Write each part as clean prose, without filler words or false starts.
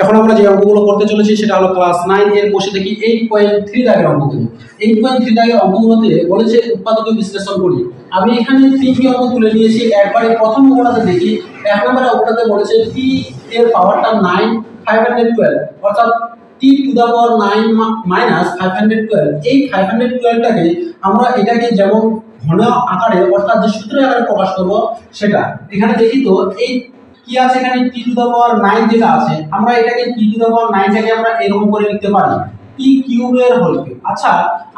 এখন আমরা যে অঙ্কগুলো করতে চলেছি সেটা হলো ক্লাস 9 এর বসে দেখি 8.3 দাগের অঙ্কগুলো। 8.3 দাগের অঙ্কগুলোতে বলেছে উৎপাদক বিশ্লেষণ করি। আমি এখানে তিনটি অঙ্ক তুলে নিয়েছি। একবারে প্রথম অঙ্কটাতে দেখি, এক নম্বরের অঙ্কটাতে বলেছে t এর পাওয়ারটা 9 512, অর্থাৎ t to the power 9 minus 512। এই 512টাকে আমরা এটাকে যেমন ঘন আকারে অর্থাৎ যে সূত্র আকারে প্রকাশ করব সেটা এখানে দেখি। তো এই কি আছে এখানে t টু দা পাওয়ার 9 যেটা আছে, আমরা এটাকে t টু দা পাওয়ার 9 টাকে আমরা এরকম করে লিখতে পারি t কিউবের হোল কিউব। আচ্ছা,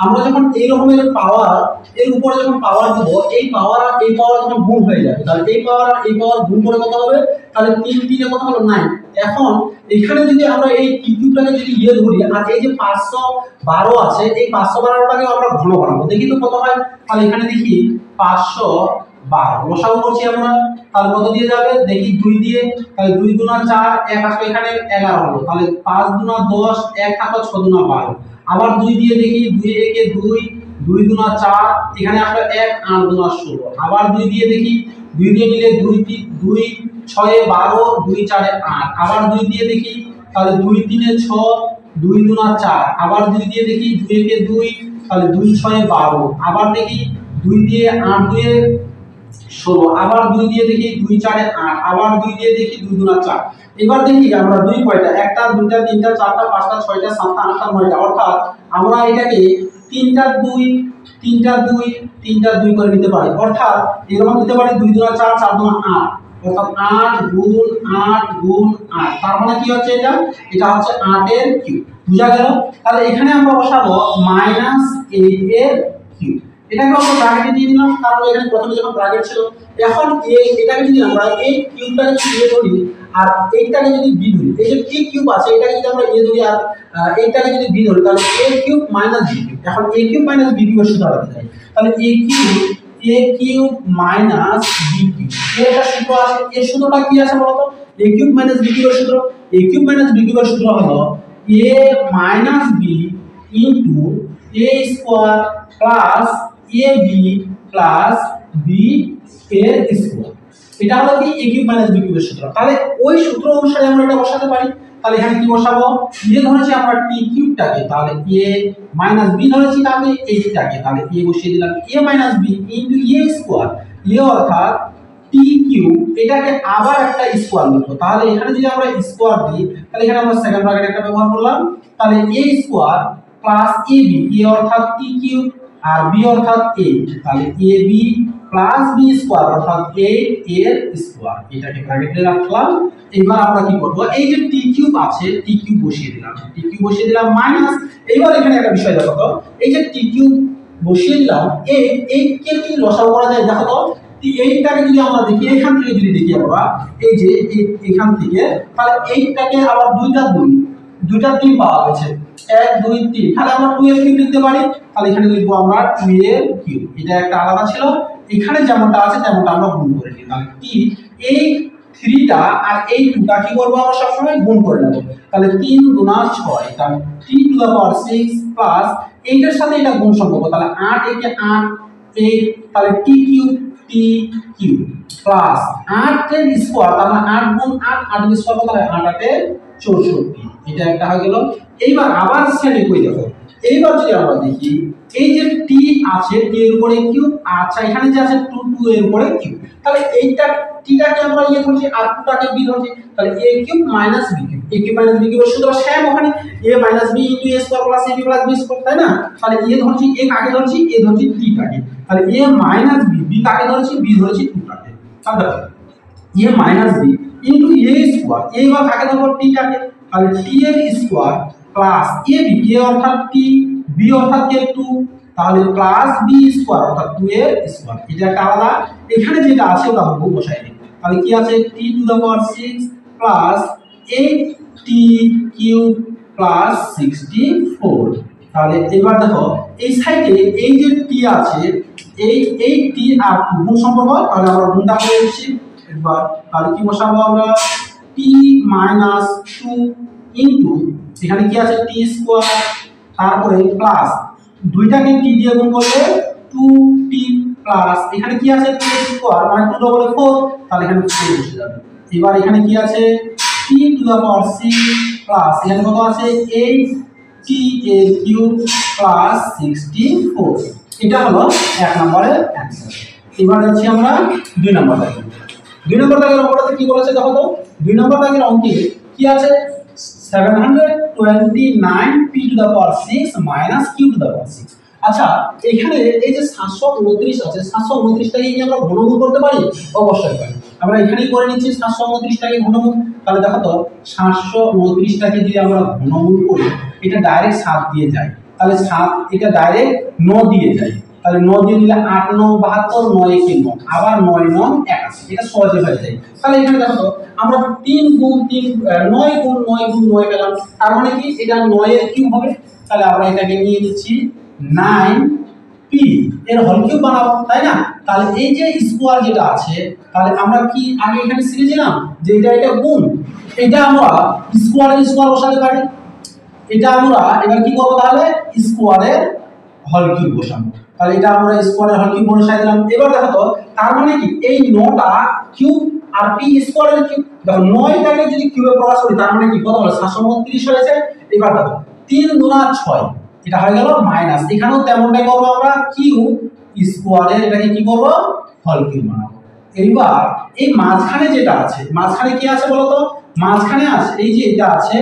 আমরা যখন এই রকমের পাওয়ার এর উপরে যখন পাওয়ার দেব, এই পাওয়ার আর এই পাওয়ার যখন গুণ হয়ে যাবে, তাহলে এই পাওয়ার আর এই পাওয়ার গুণ করে কত হবে? তাহলে 3 3 এর কত হলো 9। এখন এখানে যদি আমরা এই t কিউবটাকে যদি ধরি, আর এই যে 512 আছে, এই 512টাকে আমরা ঘন বানাবো, দেখি তো কত হয়। তাহলে এখানে দেখি 512 লসাগু করছি আমরা, তাহলে কত দিয়ে যাবে দেখি 2 দিয়ে, তাহলে 2 দুনা 4, 1 আসবে এখানে 11 হলো, তাহলে 5 দুনা 10, 1 থাকলো 6 দুনা 12। আবার 2 দিয়ে দেখি, 2 একে 2, 2 দুনা 4, এখানে আসলে 1, 8 দুনা 16। আবার 2 দিয়ে দেখি, 2 দিয়ে নিলে 2 2 6 এ 12, 2 4 এ 8। আবার 2 দিয়ে দেখি, তাহলে 2 3 এ 6, 2 দুনা 4। আবার 2 দিয়ে দেখি, 2 একে 2, তাহলে 2 6 এ 12। আবার দেখি 2 দিয়ে 8, 2 এ 16। আবার 2 দিয়ে দেখি, 2 4 এ 8। আবার 2 দিয়ে দেখি, 2 দুনা 4। এবার দেখি আমরা 2 কয়টা, একটা, দুইটা, তিনটা, চারটা, পাঁচটা, ছয়টা, সাতটা, আটটা, নয়টা, অর্থাৎ আমরা এটাকে 3টা 2, 3টা 2, 3টা 2 করে নিতে পারি। অর্থাৎ এরকম নিতে পারি 2 দুনা 4, 4 দুনা 8, অর্থাৎ 8 গুণ 8 গুণ 8। তার মানে কি হচ্ছে এটা? এটা হচ্ছে 8 এর কিউব। বুঝা গেল? তাহলে এখানে আমরা বসাবো -8 এর কিউব। এটাকে আমরা ব্র্যাকেটে দিয়ে দিলাম, কারণ এখানে প্রথমে যখন ব্র্যাকেট ছিল। এখন এটাকে যদি আমরা এই কিউবটাকে যদি ধরি আর এইটাকে যদি বি ধরি, এই যে টি কিউব আছে এটাকে যদি আমরা ধরি আর এইটাকে যদি বি ধরি, তাহলে a cube minus b cube. এখন a cube minus b cube এর সূত্র আলাদা যায়, তাহলে a cube minus b cube এর একটা সূত্র আছে। এর সূত্রটা কি আছে বলতো? a cube minus b cube এর সূত্র, a cube minus b cube এর সূত্র হলো a minus b into a square plus ab plus b এর স্কয়ার। এটা হলো কি a cube minus b cube এর সূত্র। তাহলে ওই সূত্র অনুসারে আমরা এটা বসাতে পারি। তাহলে এখানে কি বসাবো? a ধরেছি আমরা t কিউবটাকে, তাহলে a মাইনাস b ধরেছি তাহলে এইটাকে, তাহলে a বসিয়ে দিলাম a minus b into a square. a অর্থাৎ t কিউব, এটাকে আবার একটা স্কয়ার লিখব। তাহলে এখানে যদি আমরা স্কয়ার দিই, তাহলে এখানে আমরা সেকেন্ড ব্র্যাকেট একটা ব্যবহার করলাম, তাহলে a square plus ab, a অর্থাৎ t কিউব আর b অর্থাৎ 8, তাহলে ab প্লাস b স্কয়ার অর্থাৎ 8 এর স্কয়ার। এটাকে ব্র্যাকেটে রাখলাম। এবার আমরা কি করব? এই যে t কিউব আছে, t কিউব বসিয়ে দিলাম, t কিউব বসিয়ে দিলাম মাইনাস। এবার এখানে একটা বিষয় দেখো তো, এই যে t কিউব বসিয়ে দিলাম, 8 কে কি লসাগু করা যায় দেখো তো। 8টাকে যদি আমরা দেখি, এখান থেকে যদি দেখি আমরা, এই যে এখান থেকে, তাহলে 8টাকে আবার দুইটা 3 পাওয়া গেছে, 1 2 3, তাহলে আমরা 2 এর কিউব লিখতে পারি। তাহলে এখানে লিখবো আমরা 2 এর কিউব। এটা একটা আলাদা ছিল, এখানে যেমনটা আছে তেমনটা আমরা গুণ করে নিই। তাহলে কি এই 3টা আর এই 2টা কি করব? আমরা সব সময় গুণ করে নেব। তাহলে 3 গুণা 6, তাহলে t to the power 6 plus 8 এর সাথে এটা গুণ সম্পর্ক, তাহলে 8 একে 8, 8, তাহলে t কিউব প্লাস 8 এর স্কয়ার, তাহলে 8 গুণ 8, 8 এর স্কয়ার তাহলে 8 8 এ 64। এটা একটা হয়ে গেল। এইবার আবার সেটা কই দেখো, এইবার যদি আমরা দেখি, এই যে t আছে, t এর উপরে কিউব, আচ্ছা এখানে যে আছে 2 এর উপরে কিউব, তাহলে এইটা tটাকে আমরা ধরছি আর 2টাকে b ধরছি, তাহলে a cube minus b cube. a cube minus b cube সূত্র সেম ওখানে, a minus b into a square plus ab plus b square, তাই না? তাহলে a ধরছি, a কাকে ধরছি? a ধরছি tটাকে। তাহলে a মাইনাস b, b কাকে ধরছি? b ধরছি 2টাকে। তাহলে a minus b into a square, a বা কাকে ধরব? tটাকে, তাহলে t এর স্কয়ার প্লাস ab, a অর্থাৎ t, b অর্থাৎ কে 2, তাহলে প্লাস b স্কয়ার অর্থাৎ 2 এর স্কয়ার। এটা একটা আলাদা, এখানে যেটা আছে ওটা আমরা বসাই দিই। তাহলে কি আছে? t to the power 6 plus 8t cube plus 64। তাহলে এবার দেখো এই সাইডে এই যে t আছে, এই t আর 2 গুণ সম্পর্ক, তাহলে আমরা গুণটা করে দিচ্ছি একবার। তাহলে কি বসাবো আমরা? t মাইনাস 2 ইনটু এখানে কি আছে? t স্কয়ার, তারপরে প্লাস দুইটাকে t দিয়ে গুণ করলে 2t প্লাস এখানে কি আছে? t স্কয়ার মানে 2 ডবল 4, তাহলে এখানে 4 বসে যাবে। এবার এখানে কি আছে? P to the power 6 plus এখানে কত আছে 8TA কিউব প্লাস 64। এটা হলো 1 নম্বরের অ্যানসার। এবার যাচ্ছি আমরা 2 নম্বর দাগে। 2 নম্বর দাগের অঙ্কটাতে কি বলেছে দেখো তো। 2 নম্বর দাগের অঙ্কে কি আছে 729 p to the power 6 minus q to the power 6। আচ্ছা এখানে এই যে 729 আছে 729টাকে কি আমরা ঘনমূল করতে পারি? অবশ্যই পারি। আমরা এখানেই করে নিচ্ছি 729টাকে ঘনমূল। তাহলে দেখো তো 729টাকে যদি আমরা ঘনমূল করি এটা ডাইরেক্ট 7 দিয়ে যায়, তাহলে 7 এটা ডাইরেক্ট 9 দিয়ে যায়। তাহলে 9 দিয়ে দিলে 8 9 72, 9 1 9, আবার 9 9 81, এটা সহজে হয়ে যায়। তাহলে এখানে দেখো তো আমরা 3 গুণ 3 9 গুণ 9 গুণ 9 পেলাম, তার মানে কি এটা 9 এর কিউব হবে। তাহলে আমরা এটাকে নিয়ে নিচ্ছি 9p এর হোল কিউব বানাবো, তাই না? তাহলে এই যে স্কোয়ার যেটা আছে, তাহলে আমরা কি আগে এখানে শিখেছিলাম যে এটা গুণ, এটা আমরা স্কোয়ারের স্কোয়ার বসাতে পারি। এটা আমরা এবার কি করব, তাহলে স্কোয়ারের হোল কিউব বসাবো। তাহলে এটা আমরা স্কোয়ারের হোল কিউব বসাই দিলাম। এবার দেখো তো তার মানে কি এই 9টা কিউব আর p স্কোয়ারের কিউব, দেখো 9টাকে যদি কিউবে প্রকাশ করি তার মানে কি কত হলো 729 হয়েছে। এবার দেখো 3 গুণা 6 এটা হয়ে গেল মাইনাস, এখানেও তেমনটাই করব আমরা কিউ স্কোয়ারের এটাকে কি করব হোল কিউব বানাবো। এইবার এই মাঝখানে যেটা আছে, মাঝখানে কি আছে বলো তো? মাঝখানে আছে এই যে এটা আছে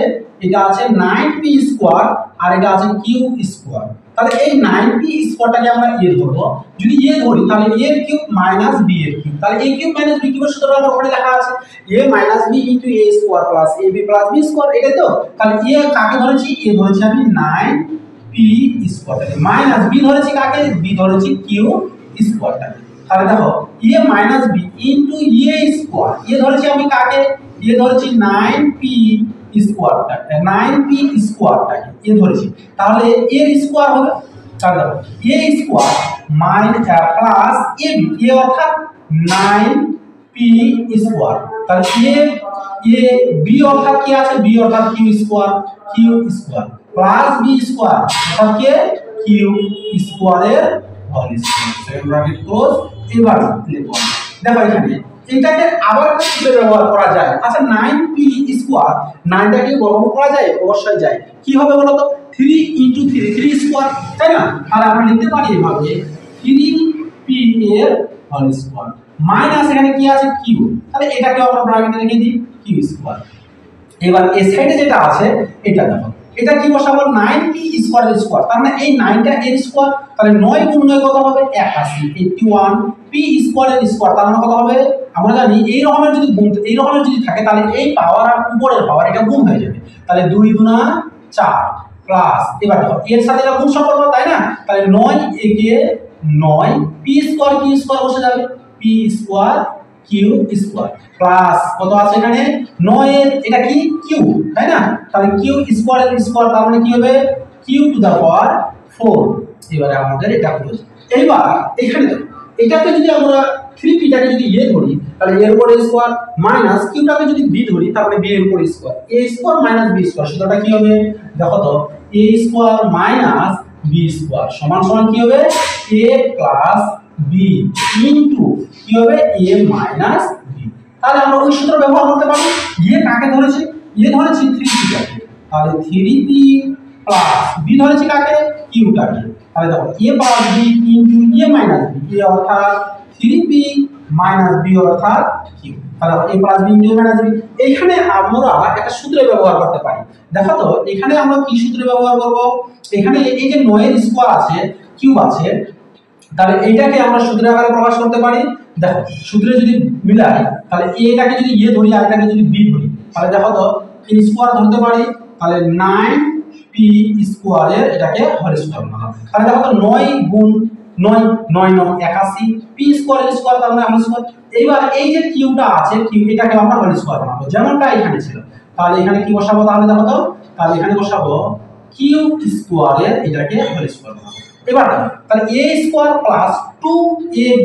9p স্কোয়ার আর এটা আছে কিউ স্কোয়ার। তাহলে এই 9p স্কোয়ারটাকে আমরা এ ধরবো। যদি এ ধরি তাহলে a এর কিউব মাইনাস b এর কিউব, তাহলে a কিউব মাইনাস b কিউবের সূত্রটা আমার ওখানে লেখা আছে a minus b into a square plus ab plus b square, এটাই তো। তাহলে a কাকে ধরেছি? a ধরেছি আমি 9p স্কোয়ারটাকে, মাইনাস b ধরেছি কাকে? b ধরেছি কিউ স্কোয়ারটাকে। তাহলে দেখো a minus b into a square, a ধরেছি আমি কাকে? a ধরেছি 9p স্কোয়ারটাকে, 9p স্কোয়ারটাকে এ ধরেছি। তাহলে এর স্কোয়ার হবে, তাহলে দেখো a square minus plus ab, a অর্থাৎ 9p স্কোয়ার। তাহলে a b অর্থাৎ কি আছে? b অর্থাৎ q square plus b square অর্থাৎ কি কিউ স্কোয়ারের whole square. Second bracket close. এবার লিখব, দেখো এখানে এটাকে আবার কিভাবে ব্যবহার করা যায়। আচ্ছা 9p স্কোয়ার 9টাকে বর্গমূল করা যায়? অবশ্যই যায়। কি হবে বলো তো? 3 ইনটু 3 3 স্কোয়ার, তাই না? তাহলে আমরা লিখতে পারি এভাবে 3p এর হোল স্কোয়ার মাইনাস এখানে কি আছে কিউ, তাহলে এটাকে আমরা ব্র্যাকেটে রেখে দিই কিউ স্কোয়ার। এবার এই সাইডে যেটা আছে এটা দেখো, এটা কি বসাবো 9p স্কোয়ারের স্কোয়ার, তার মানে এই 9টা এর স্কোয়ার, তাহলে 9 গুণ 9 কত হবে 81, 81 p স্কোয়ারের স্কোয়ার, তার মানে কত হবে? আমরা জানি এই রকমের যদি গুণ এই রকমের যদি থাকে তাহলে এই পাওয়ার আর উপরের পাওয়ার এটা গুণ হয়ে যাবে। তাহলে 2 গুণা 4 প্লাস, এবার দেখো এর সাথে এটা গুণ সম্পর্ক, তাই না? তাহলে 9 একে 9 p স্কোয়ার কিউ স্কোয়ার বসে যাবে, p square q square plus কত আছে এখানে 9 এর এটা কি কিউ, তাই না? তাহলে কিউ স্কোয়ারের স্কোয়ার, তার মানে কি হবে কিউ টু দ্য পাওয়ার 4। এবারে আমাদের এটা ক্লোজ। এইবার এখানে দেখো এটাকে যদি আমরা 3p টাকে যদি a ধরি তাহলে a এর উপর স্কোয়ার মাইনাস কিউটাকে যদি b ধরি তাহলে b এর উপর square, a square minus b square, সেটা কি হবে দেখো তো a square minus b square সমান সমান কি হবে a প্লাস b ইনটু কি হবে a মাইনাস b। তাহলে আমরা ওই সূত্র ব্যবহার করতে পারি। a কাকে ধরেছি? a ধরেছি 3p টাকে, তাহলে 3p প্লাস b ধরেছি কাকে? q টাকে। তাহলে দেখো a plus b into a minus b, a অর্থাৎ 3p মাইনাস b অর্থাৎ q। তাহলে a plus b into a minus b, এইখানে আমরা একটা সূত্র ব্যবহার করতে পারি। দেখো তো এখানে আমরা কি সূত্র ব্যবহার করব? এখানে এই যে 9 এর স্কোয়ার আছে কিউব আছে, তাহলে এইটাকে আমরা সূত্রের আকারে প্রকাশ করতে পারি। দেখো সূত্রে যদি মিলাই তাহলে এটাকে যদি a ধরি আর এটাকে যদি b ধরি তাহলে দেখো তো এই স্কোয়ার ধরতে পারি, তাহলে 9p স্কোয়ারের এটাকে হোল স্কোয়ার বানাবো। তাহলে দেখো তো 9 গুণ 9 9 9 81 p স্কোয়ারের স্কোয়ার, তার মানে হোল স্কোয়ার। এইবার এই যে কিউটা আছে কিউ এটাকে আমরা হোল স্কোয়ার বানাবো যেমনটা এখানে ছিল। তাহলে এখানে কি বসাবো? তাহলে দেখো তো তাহলে এখানে বসাবো কিউ স্কোয়ারের এটাকে হোল স্কোয়ার বানাবো। এবার তাহলে a square plus 2ab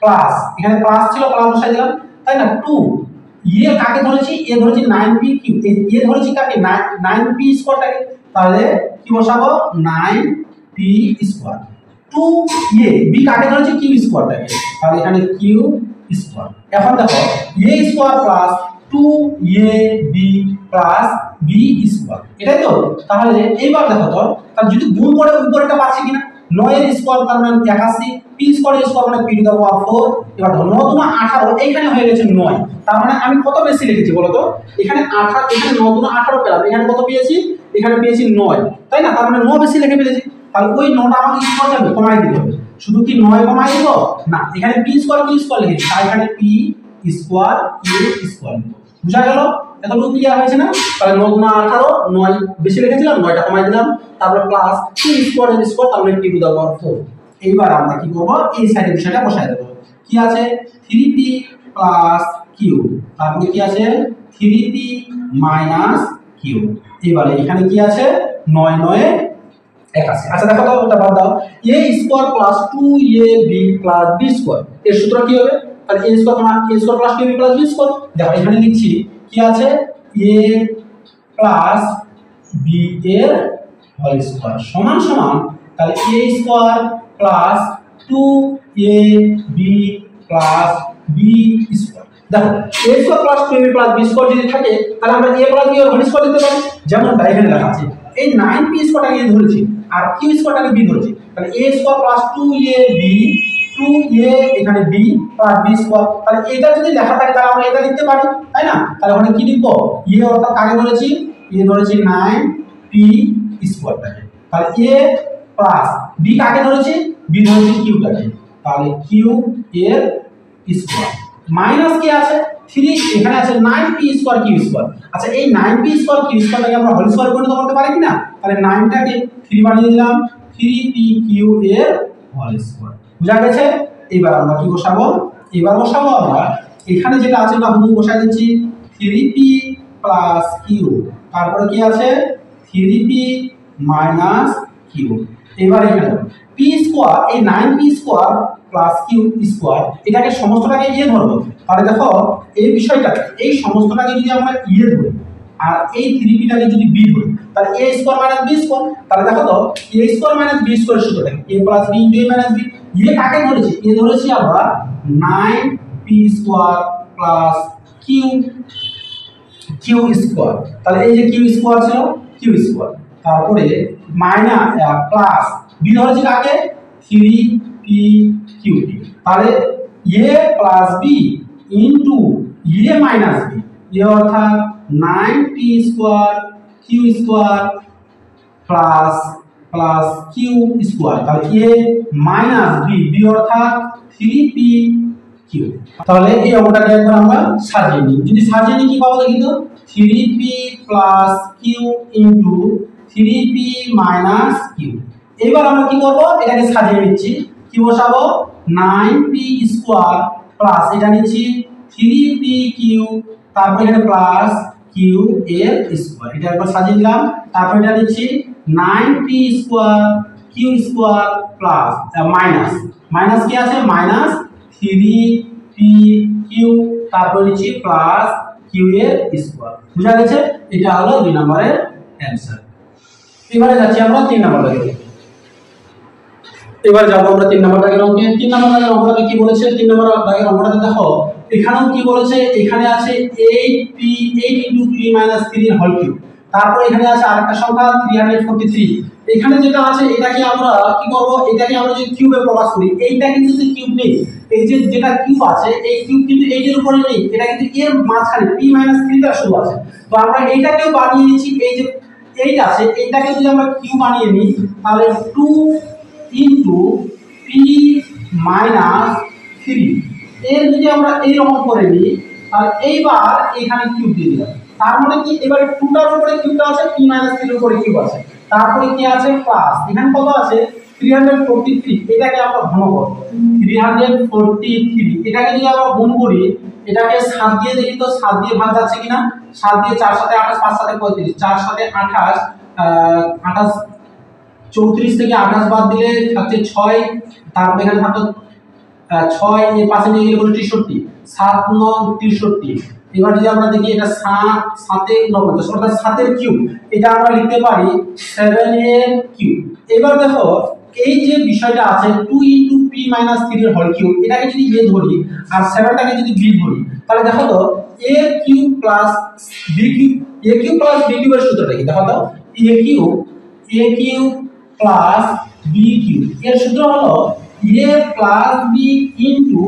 plus এখানে প্লাস ছিল প্লাস বসাই দিলাম, তাই না? 2 এ কাকে ধরেছি? এ ধরেছি 9p কিউ, এ ধরেছি কাকে 9p স্কোয়ারটাকে, তাহলে কি বসাবো 9p স্কোয়ার 2 এ b কাকে ধরেছি? কিউ স্কোয়ারটাকে, তাহলে এখানে কিউ স্কোয়ার। এখন দেখো a square plus 2ab plus b square, এটাই তো। তাহলে এইবার দেখো তো, তাহলে যদি গুণ করে উপরেটা পাচ্ছি কিনা, 9 এর স্কোয়ার তার মানে 81, পি স্কোয়ার স্কোয়ার মানে পি টু দা পাওয়ার 4। এবার ধরো 9 দুনা 18, এইখানে হয়ে গেছে 9, তার মানে আমি কত বেশি লিখেছি বলো তো, এখানে 18, এখানে 9 দুনা 18 পেলাম, এখানে কত পেয়েছি, এখানে পেয়েছি 9, তাই না? তার মানে 9 বেশি লিখে ফেলেছি। তাহলে ওই 9টা আমাকে কি করতে হবে, কমাই দিতে হবে। শুধু কি 9 কমাই দিব না, এখানে পি স্কোয়ার লিখেছি, তাই এখানে পি স্কোয়ার স্কোয়ার বুঝা গেল? এতটুকু ক্লিয়ার হয়েছে না? তাহলে 9 গুণা 18, 9 বেশি লিখেছিলাম, 9টা কমাই দিলাম, তারপর প্লাস পি স্কোয়ার তার মানে পি টু দা পাওয়ার 4। এইবার আমরা কি করব, এই সাইডের বিষয়টা বসাই দেব। কি আছে, 3p প্লাস কিউ, তারপরে কি আছে 3p মাইনাস কিউ। এবারে এখানে কি আছে, 9 9 81। আচ্ছা দেখো তো, ওটা বাদ দাও, a square plus 2ab plus b square, এর সূত্র কি হবে, তাহলে a square plus 2ab plus b square. দেখো এখানে লিখছি কি আছে, a প্লাস b এর হোল স্কোয়ার সমান সমান, তাহলে a square plus 2ab plus b square. দেখো a square plus 2ab plus b square যদি থাকে, তাহলে আমরা a প্লাস b এর হোল স্কোয়ার লিখতে পারি, যেমনটা এখানে লেখা আছে। এই 9p স্কোয়ারটাকে a ধরেছি আর q স্কোয়ারটাকে b ধরেছি, তাহলে a square plus 2ab 2a এখানে b প্লাস b স্কোয়ার। তাহলে এটা যদি লেখা থাকে তাহলে আমরা এটা লিখতে পারি, তাই না? তাহলে ওখানে কি লিখবো, a অর্থাৎ কাকে ধরেছি, a ধরেছি 9p স্কোয়ারটাকে, তাহলে a প্লাস b কাকে ধরেছি, b ধরেছি কিউটাকে, তাহলে q এর স্কোয়ার মাইনাস কি আছে 3, এখানে আছে 9p স্কোয়ার q স্কোয়ার। আচ্ছা এই 9p স্কোয়ার q স্কোয়ারটাকে আমরা হোল স্কোয়ার পরিণত করতে পারি কিনা, তাহলে 9টাকে 3 বানিয়ে দিলাম, 3pq এর হোল স্কোয়ার। বুঝা গেছে? এবার আমরা কি বসাবো, এবার বসাবো আমরা এখানে যেটা আছে না, হুবহু বসাই দিচ্ছি 3p প্লাস q, তারপরে কি আছে 3p মাইনাস q। এবার এখানে p স্কোয়ার, এই 9p square plus q square, এটাকে সমস্তটাকে ইয়ে ধরবো। তাহলে দেখো এই বিষয়টা, এই সমস্তটাকে যদি আমরা ইয়ে ধরি আর এই 3pটাকে যদি b ধরি, তাহলে a square minus b square. তাহলে দেখো তো a square minus b square সূত্রটা a plus b into a minus b, ইয়ে কাকে ধরেছি, এ ধরেছি আমরা 9p square plus q square. তাহলে এই যে q স্কোয়ার ছিল q স্কোয়ার, তারপরে মাইনাস প্লাস b ধরেছি কাকে 3pq, তাহলে a plus b into a minus b, এ অর্থাৎ 9p square q square plus plus q square, তাহলে a মাইনাস b, b অর্থাৎ 3p q। তাহলে এই অঙ্কটাকে এখন আমরা সাজিয়ে নিই, যদি সাজিয়ে নিই কি পাবো দেখি তো, 3p plus q into 3p minus q। এবার আমরা কি করব, এটাকে সাজিয়ে নিচ্ছি, কি বসাবো 9p স্কোয়ার প্লাস এটা নিচ্ছি 3pq, তারপর এখানে প্লাস q এর স্কোয়ার, এটা একবার সাজিয়ে দিলাম। তারপর এটা নিচ্ছি 9p square q square plus minus minus কি আছে মাইনাস 3pq, তারপর নিচ্ছি প্লাস q এর স্কোয়ার। বুঝা গেছে? এটা হলো 2 নম্বরের অ্যানসার। এবারে যাচ্ছি আমরা 3 নম্বর দাগে। এবার যাব আমরা 3 নম্বর দাগের অঙ্কে। 3 নম্বর দাগের অঙ্কটাতে কি বলেছে, 3 নম্বর দাগের অঙ্কটাতে দেখো এখানেও কি বলেছে, এখানে আছে 8p 8 * p - 3 এর হোল কিউব, তারপর এখানে আছে আরেকটা সংখ্যা 343। এখানে যেটা আছে এটাকে আমরা কি করব, এটাকে আমরা যদি কিউবে প্রকাশ করি, এইটা কিন্তু যে কিউব নেই, এই যে যেটা কিউব আছে এই কিউব কিন্তু এই এর উপরে নেই, এটা কিন্তু এর মাঝখানে p - 3টা শুধু আছে। তো আমরা এইটাকেও বানিয়ে নিচ্ছি, এই যে এইটা আছে এইটাকে যদি আমরা কিউব বানিয়ে নিই, তাহলে 2 ইনটু p মাইনাস 3, এর যদি আমরা এইরকম করে নিই, তাহলে এইবার এখানে কিউব দিয়ে দিলাম। তার মানে কি, এবারে 2টার উপরে কিউবটা আছে, p মাইনাস 3 এর উপরে কিউব আছে, তারপরে কি আছে প্লাস, এখানে কত আছে 343, এটাকে আমরা ঘন করব 343, এটাকে যদি আমরা গুণ করি, এটাকে 7 দিয়ে দেখি তো 7 দিয়ে ভাগ যাচ্ছে কিনা, 7 দিয়ে 4 7 28, 5 7 35, 4 7 28, 28 34 থেকে 28 বাদ দিলে থাকছে 6, তারপর এখানে থাকতো 6, এর পাশে নিয়ে গেলে 63, 7 9 63। এবার যদি আমরা দেখি এটা 7 7 49, অর্থাৎ 7 এর কিউব, এটা আমরা লিখতে পারি 7 এর কিউব। এবার দেখো এই যে বিষয়টা আছে 2 * p p মাইনাস 3 এর হোল কিউব, এটাকে যদি a ধরি আর 7টাকে যদি b ধরি, তাহলে দেখো তো a cube plus b cube, a cube plus b কিউবের সূত্রটা কি? দেখো তো a cube plus b cube এর সূত্র হলো a plus b into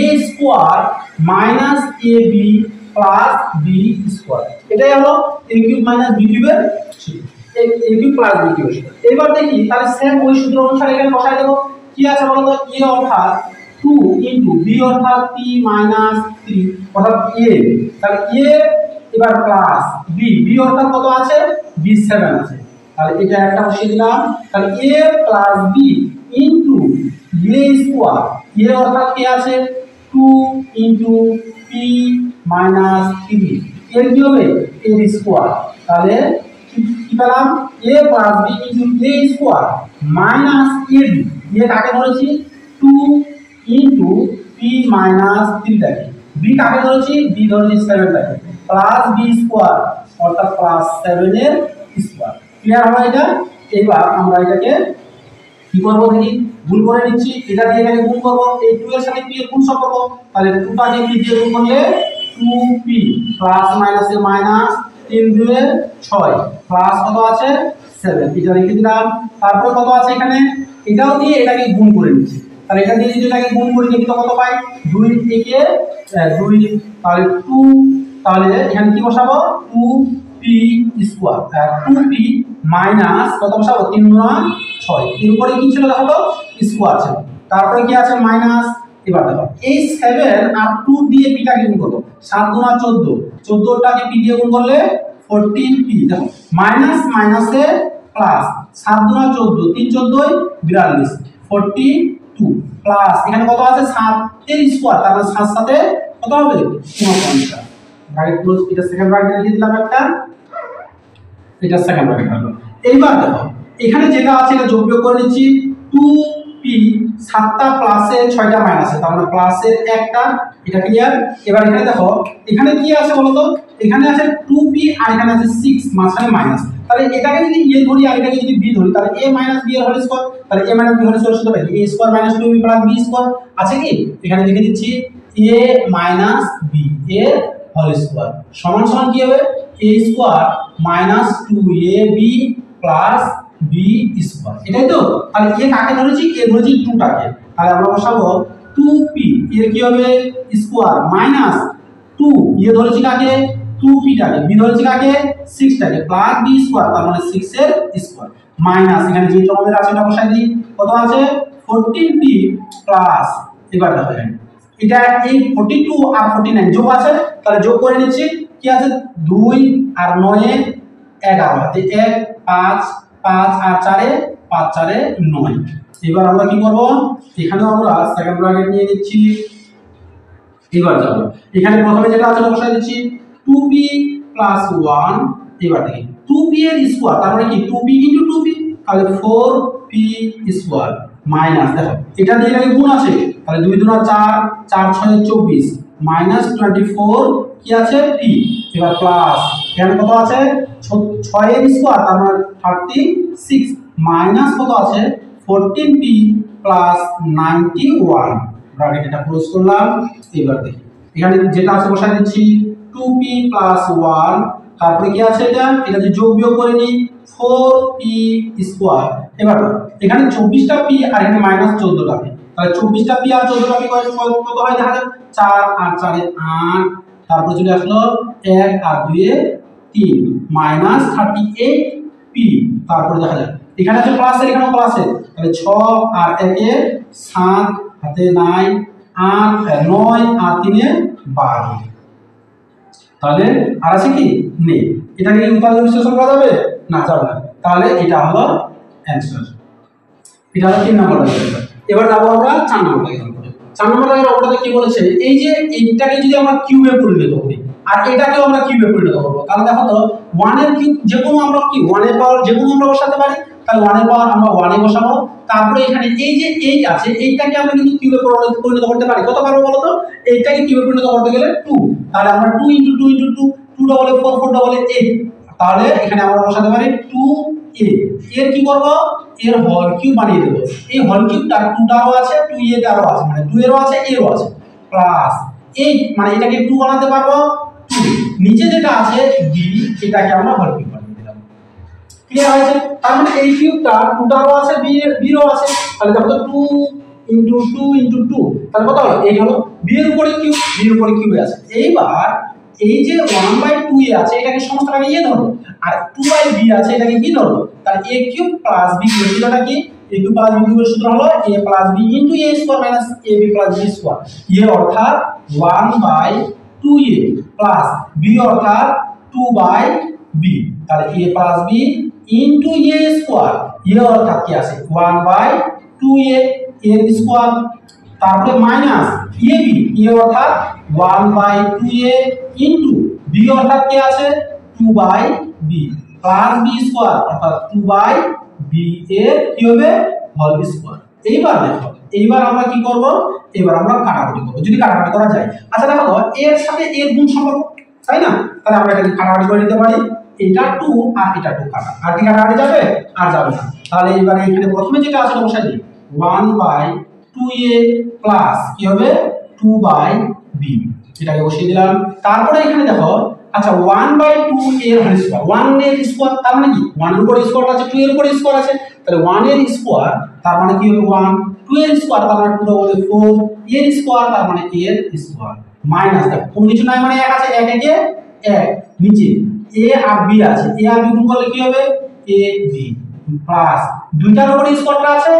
a square minus ab plus b square. এটাই হলো a কিউব মাইনাস b কিউবের সূত্র, a কিউব প্লাস b কিউবের সূত্র। এবার দেখি তাহলে সেম ওই সূত্র অনুসারে এখানে বসাই দেব। কি আছে বলো তো? a অর্থাৎ 2 ইনটু b অর্থাৎ p মাইনাস 3 অর্থাৎ a, তাহলে a এবার প্লাস b, b অর্থাৎ কত আছে? b 7 আছে। তাহলে এটা একটা বসিয়ে দিলাম। তাহলে a plus b into a square, a অর্থাৎ কি আছে? 2 ইনটু p মাইনাস 3 এর কি হবে? a square. তাহলে কি পেলাম? a plus b into a square minus ab, a কাকে ধরেছি? 2 ইনটু p মাইনাস 3 টাকে, b কাকে ধরেছি? b ধরেছি 7 টাকে, প্লাস b স্কয়ার অর্থাৎ প্লাস 7 এর স্কয়ার। ক্লিয়ার হবে এটা? এবার আমরা এটাকে কি করব দেখি, গুণ করে নিচ্ছি। এটা দিয়ে এটাকে গুণ করব, এই 2 এর সাথে p এর গুণ করব, তাহলে 2 টাকে p দিয়ে গুণ করলে 2p প্লাস মাইনাস এর মাইনাস 3 2 6 প্লাস কত আছে? 7। এটা লিখে দিলাম। তারপর কত আছে এখানে? এটাও দিয়ে এটাকে গুণ করে নিচ্ছি। তাহলে এটা দিয়ে যদি এটাকে গুণ করি দেখি তো কত পাই? 2 থেকে 2 তাহলে 2, তাহলে এখানে কি বসাবো? 2p স্কয়ার 2p মাইনাস কত বসাবো? 3 গুণ 6, এর উপরে কি ছিল দেখো তো? স্কয়ার ছিল। তারপরে কি আছে? মাইনাস। এবার দেখো এই 7 আর 2 দিয়ে p টাকে গুণ করব, 7 গুণ 14, 14টাকে p দিয়ে গুণ করলে 14p। দেখো মাইনাস মাইনাসে প্লাস, 7 গুণ 14, 3 14 42, 42 প্লাস এখানে কত আছে? 7 এর স্কয়ার, তার মানে 7 সাথে কত হবে? 49। ব্র্যাকেট ক্লোজ, এটা সেকেন্ড ব্র্যাকেট লিখে দিলাম একটা, এটা সেকেন্ড ব্র্যাকেট হলো। এইবার দেখো এখানে যেটা আছে এটা যোগ বিয়োগ করে নিচ্ছি। 2p 7টা প্লাসে 6টা মাইনাসে, তার মানে প্লাসের একটা, এটা ক্লিয়ার। এবার এখানে দেখো এখানে কি আছে বলো তো? এখানে আছে 2p আর এখানে আছে 6, মাঝখানে মাইনাস। তাহলে এটাকে যদি a ধরি আর এটাকে যদি b ধরি, তাহলে a মাইনাস b এর হোল স্কয়ার, তাহলে a minus b whole square সূত্র পাই a square minus 2b plus b square আছে কি? এখানে লিখে দিচ্ছি a মাইনাস b এর হোল স্কয়ার সমান সমান কি হবে? a square minus 2ab plus b square. এটাই তো? তাহলে a কাকে ধরেছি? a ধরেছি 2 টাকে, তাহলে আমরা বসাবো 2p এর কি হবে? স্কয়ার মাইনাস 2, a ধরেছি কাকে? 2p টাকে, b ধরেছি কাকে? 6 টাকে, প্লাস b স্কয়ার, তার মানে 6 এর স্কয়ার মাইনাস এখানে যে তোমাদের আছে এটা বসাই দিই। কত আছে? 14p প্লাস, এবার দেখো এটা এই 42 আর 49 যোগ আছে, তাহলে যোগ করে নিচ্ছি। কি আছে? 2 আর 9 এ 11 হাতে 1 5 5 আর 4 এ 5 4 এ 9। এবার আমরা কি করব? এখানেও আমরা সেকেন্ড ব্র্যাকেট নিয়ে নিচ্ছি। এবার যাবো এখানে প্রথমে যেটা আছে বসাই দিচ্ছি 2p প্লাস 1। এবার দেখি 2p এর স্কয়ার, তার মানে কি 2p ইনটু 2p, তাহলে 4p স্কয়ার মাইনাস, দেখো এটা দিয়ে এটাকে গুণ আছে, তাহলে 2 2 4 4 6 24 মাইনাস 24 কি আছে? p। এবার প্লাস এখানে কত আছে? 6 এর স্কয়ার, তার মানে 36 মাইনাস কত আছে? 14p plus 91। ব্র্যাকেট এটা ক্লোজ করলাম। এবার দেখি এখানে যেটা আছে বসাই দিচ্ছি 2p প্লাস 1, তারপরে কি আছে? এটা যে যোগ বিয়োগ করে নি 4p স্কয়ার। এবার এখানে 24টা p আর এখানে মাইনাস 14টা p, তাহলে 24টা p আর 14টা p কত হয় দেখা যায়? 4 আর 4 এ 8, তারপর চলে আসলো 1 আর 2 এ 3 মাইনাস 38p। তারপরে দেখা যায় এখানে আছে প্লাস এর, এখানেও প্লাস এর, তাহলে 6 আর 1 এ 7 হাতে 9 8 9 আর 3 এ 12। তাহলে আর আছে কি? নেই। এটা কি উৎপাদক বিশ্লেষণ করা যাবে? না, যাবে না। তাহলে এটা হলো অ্যানসার। এটা হলো 3 নম্বর অ্যানসার। এবার যাব আমরা 4 নম্বর দাগের অঙ্কতে। 4 নম্বর দাগের অঙ্কটাতে কি বলেছে? এই যে এইটাকে যদি আমরা কিউবে পরিণত করি আর এটাকেও আমরা কিউবে পরিণত করব, তাহলে দেখো তো 1 এর কিউব যেকোনো আমরা কি 1 এর পাওয়ার যেকোনো আমরা বসাতে পারি, তাহলে 1 এর পাওয়ার আমরা 1 এ বসাবো। তারপরে এখানে এই যে 8 আছে, এইটাকে আমরা কিন্তু কিউবে পরিণত করতে পারি। কত পারবো বলো তো? এইটাকে কিউবে পরিণত করতে গেলে 2, তাহলে আমরা 2 * 2 * 2 2 4 4 8, তাহলে এখানে আমরা বসাতে পারি 2a এর কি করব এর হোল কিউব বানিয়ে দেব এই হোল কিউবটা 2টারও আছে 2a টারও আছে মানে 2 এরও আছে এরও আছে প্লাস এই মানে এটাকে 2 বানাতে পারবো 2 নিচে যেটা আছে b এটাকে আমরা হোল কিউব বানিয়ে দিলাম ক্লিয়ার হয়েছে তার মানে এই কিউবটা 2টারও আছে b এরও আছে তাহলে দেখো তো 2 2 2 তাহলে কত হলো এই হলো b এর উপরে কিউব b এর উপরে কিউব আছে এইবার এই যে 1/2 এ আছে এটাকে সমস্তটাকে এ ধরো আর 2/b আছে এটাকে কি ধরো তাহলে a cube plus b cube সূত্রটা কি a কিউব প্লাস b কিউবের সূত্র হলো a plus b into a square minus ab plus b square a অর্থাৎ 1/2a প্লাস b অর্থাৎ 2/b তাহলে a plus b into a square a অর্থাৎ কি আছে 1/2a এর স্কয়ার তারপরে মাইনাস ab a অর্থাৎ 1/2a ইনটু b অর্থাৎ কি আছে 2/b প্লাস b স্কয়ার অর্থাৎ 2/b এর কি হবে হোল স্কয়ার এইবার দেখো এইবার আমরা কি করব এবার আমরা কাটাকুটি করব যদি কাটাকুটি করা যায় আচ্ছা দেখো এর সাথে এর গুণ সম্পর্ক তাই না তাহলে আমরা এটাকে কাটাকুটি করে নিতে পারি এটা 2 আর এটা 2 কাটা আর কি কাটাকুটি যাবে আর যাবে না তাহলে এবারে এখানে প্রথমে যেটা আছে বসাই দিই 1/2a প্লাস কি হবে 2/b এটাকে বসিয়ে দিলাম তারপরে এখানে দেখো আচ্ছা 1/2 এর হোল স্কয়ার 1 এর স্কয়ার তার মানে কি 1 এর উপর স্কয়ার আছে 2 এর উপর স্কয়ার আছে তাহলে 1 এর স্কয়ার তার মানে কি হবে 1 2 এর স্কয়ার তার মানে 2 হবে 4 এর স্কয়ার তার মানে এর স্কয়ার মাইনাস দেখো কোন কিছু নাই মানে 1 আছে 1 একে 1 নিচে a আর b আছে a আর b গুণ করলে কি হবে a b প্লাস দুইটার উপর স্কয়ারটা আছে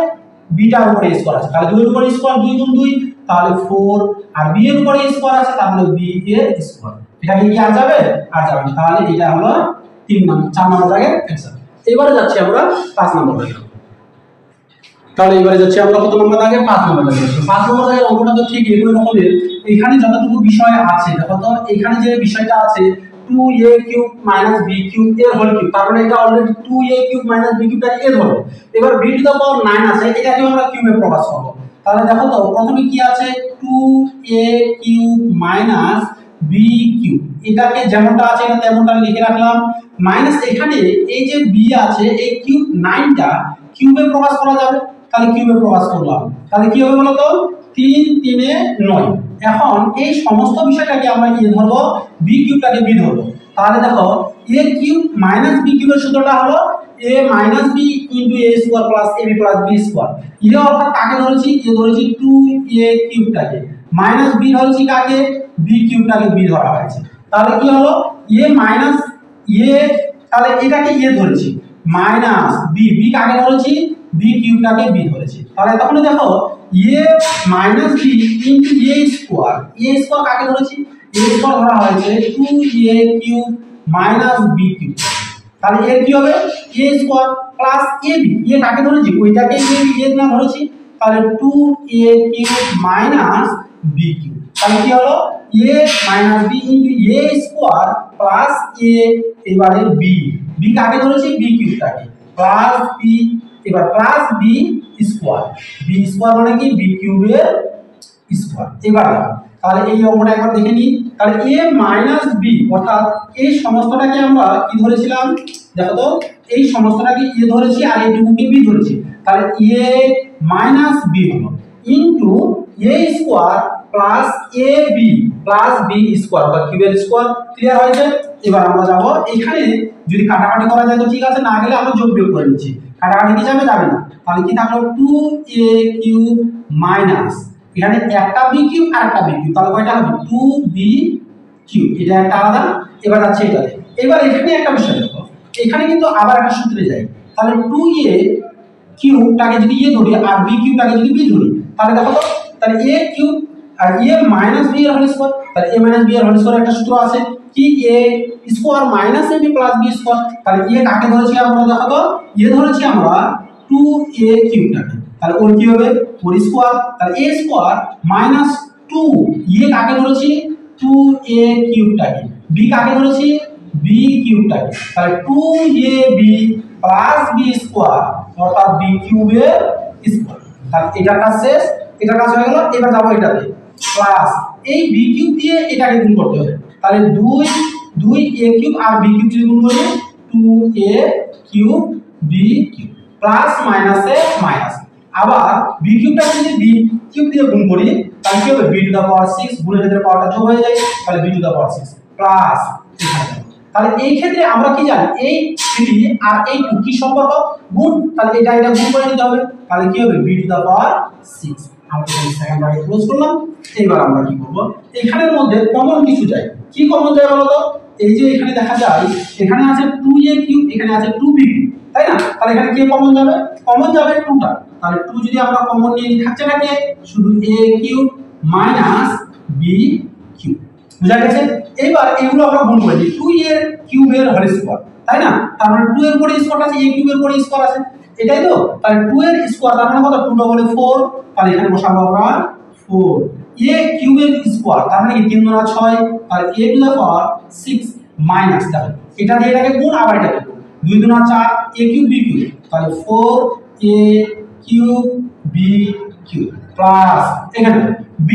বিটার উপরে স্কয়ার আছে তাহলে 2 এর উপরে স্কয়ার 2 গুণ 2 তাহলে 4 আর b এর উপরে স্কয়ার আছে তার মানে b এর স্কয়ার এটা কি আর যাবে আর যাবে না তাহলে এটা হলো 3 নম্বর 4 নম্বর দাগের অ্যানসার এবারে যাচ্ছি আমরা 5 নম্বর দাগে তাহলে এবারে যাচ্ছি আমরা কত নম্বর দাগে 5 নম্বর দাগে 5 নম্বর দাগের অঙ্কটা তো ঠিক একই রকমের এখানে যতটুকু বিষয় আছে দেখো তো এখানে যে বিষয়টা আছে 2a cube minus b cube এর হোল কিউব তার মানে এটা already 2a cube minus b কিউবটা এর হলো এবার b টু দ্য পাওয়ার 9 আছে এটাকে আমরা কিউবে প্রকাশ করব তাহলে দেখো তো প্রথমে কি আছে 2a cube minus b cube এটাকে যেমনটা আছে এটা তেমনটা লিখে রাখলাম মাইনাস এখানে এই যে b আছে এই কিউব 9টা কিউবে প্রকাশ করা যাবে তাহলে কিউবে প্রকাশ করলাম তাহলে কি হবে বলো তো 3 3 এ 9 এখন এই সমস্ত বিষয়টাকে আমরা কি ধরব b কিউবটাকে b ধরব তাহলে দেখো a কিউব মাইনাস b কিউবের সূত্রটা হলো a minus b into a square plus ab plus b square এর অর্থাৎ কাকে ধরেছি এ ধরেছি 2a কিউবটাকে মাইনাস b ধরেছি কাকে b কিউবটাকে b ধরা হয়েছে তাহলে কি হলো a মাইনাস a তাহলে এটাকে a ধরেছি মাইনাস b b কাকে ধরেছি b কিউবটাকে b ধরেছি তাহলে তখন দেখো a minus b into a square কাকে ধরেছি a স্কয়ার ধরা হয়েছে 2a cube minus b cube তাহলে এর কি হবে a স্কয়ার প্লাস ab এ কাকে ধরেছি ওইটাকে a না ধরেছি তাহলে 2a cube minus b cube তাহলে কি হলো a minus b into a square plus a এবারে b b কাকে ধরেছি b কিউবটাকে প্লাস b এবার plus b square b square মানে কি b কিউবের স্কয়ার এবার তাহলে এই অঙ্কটা একবার দেখে নিই তাহলে a মাইনাস b অর্থাৎ এই সমস্তটাকে আমরা কি ধরেছিলাম দেখো তো এই সমস্তটাকে a ধরেছি আর এইটুকুকে b ধরেছি তাহলে a মাইনাস b হলো into a square plus ab plus b square অর্থাৎ কিউবের স্কয়ার ক্লিয়ার হয়েছে এবার আমরা যাব এখানে যদি কাটাকাটি করা যায় তো ঠিক আছে না গেলে আমরা যোগ বিয়োগ করে নিচ্ছি কাটাকাটি কি যাবে যাবে না তাহলে কি থাকলো 2a কিউব মাইনাস এখানে একটা b কিউব আর একটা b কিউব তাহলে কয়টা হবে 2b কিউব এটা একটা আলাদা এবার যাচ্ছে এটাতে এবার এখানে একটা বিষয় দেখো এখানে কিন্তু আবার একটা সূত্রে যাই তাহলে 2a কিউবটাকে যদি a ধরি আর b কিউবটাকে যদি b ধরি তাহলে দেখো তো তাহলে a কিউব আর a মাইনাস b এর হোল স্কয়ার তাহলে a মাইনাস b এর হোল স্কয়ার একটা সূত্র আছে কি a square minus ab plus b square তাহলে a কাকে ধরেছি আমরা দেখো তো a ধরেছি আমরা 2a কিউবটাকে তাহলে ওর কি হবে ওর স্কয়ার তাহলে a স্কয়ার মাইনাস 2 a কাকে ধরেছি 2a কিউবটাকে b কাকে ধরেছি b কিউবটাকে তাহলে 2ab প্লাস b স্কয়ার অর্থাৎ b কিউবের স্কয়ার তাহলে এটার কাজ শেষ এটার কাজ হয়ে গেল এবার যাব এটাতে প্লাস এই b কিউব দিয়ে এটাকে গুণ করতে হবে তাহলে 2 a কিউব আর b কিউব যদি গুণ করি 2a cube b cube plus মাইনাসে মাইনাস, আবার বি কিউবটা যদি বি কিউব দিয়ে গুণ করি তাহলে কি হবে বি টু দা পাওয়ার 6, গুণের ক্ষেত্রে পাওয়ারটা যোগ হয়ে যায়, তাহলে b to the power 6 plus, তাহলে এই ক্ষেত্রে আমরা কি জানি এই 3 আর এই 2 কি সম্পর্ক, গুণ, তাহলে এটা গুণ করে নিতে হবে, তাহলে কি হবে b টু দা পাওয়ার 6। আমরা এই সেকেন্ড ব্র্যাকেট ক্লোজ করলাম। এবার আমরা কি করব, এখানের মধ্যে কমন কিছু যায়, কি কমন যায় বলো তো, এই যে এখানে দেখা যায় এখানে আছে 2a কিউব, এখানে আছে 2b কিউব, তাই না, তাহলে এখানে কি কমন যাবে, কমন যাবে 2টা, তাহলে 2 যদি আমরা কমন নিয়ে নিই থাকছে নাকি শুধু a cube minus b cube, বুঝা গেছে। এবার এগুলো আমরা গুণ করে দিই, 2 এর কিউবের হোল স্কয়ার, তাই না, তার মানে 2 এর উপরে স্কয়ার আছে, a কিউবের উপরে স্কয়ার আছে, এটাই তো, তাহলে 2 এর স্কয়ার তার মানে কত, 2 ডবল 4, তাহলে এখানে বসাবো আমরা 4, a কিউবের স্কয়ার তার মানে কি 3 গুণ 6, তাহলে a to the power 6 minus, দেখো এটা দিয়ে এটাকে গুণ, আবার এটাকে গুণ, 2 গুণ 4 a কিউব b কিউব, তাহলে 4a cube b cube plus এখানে b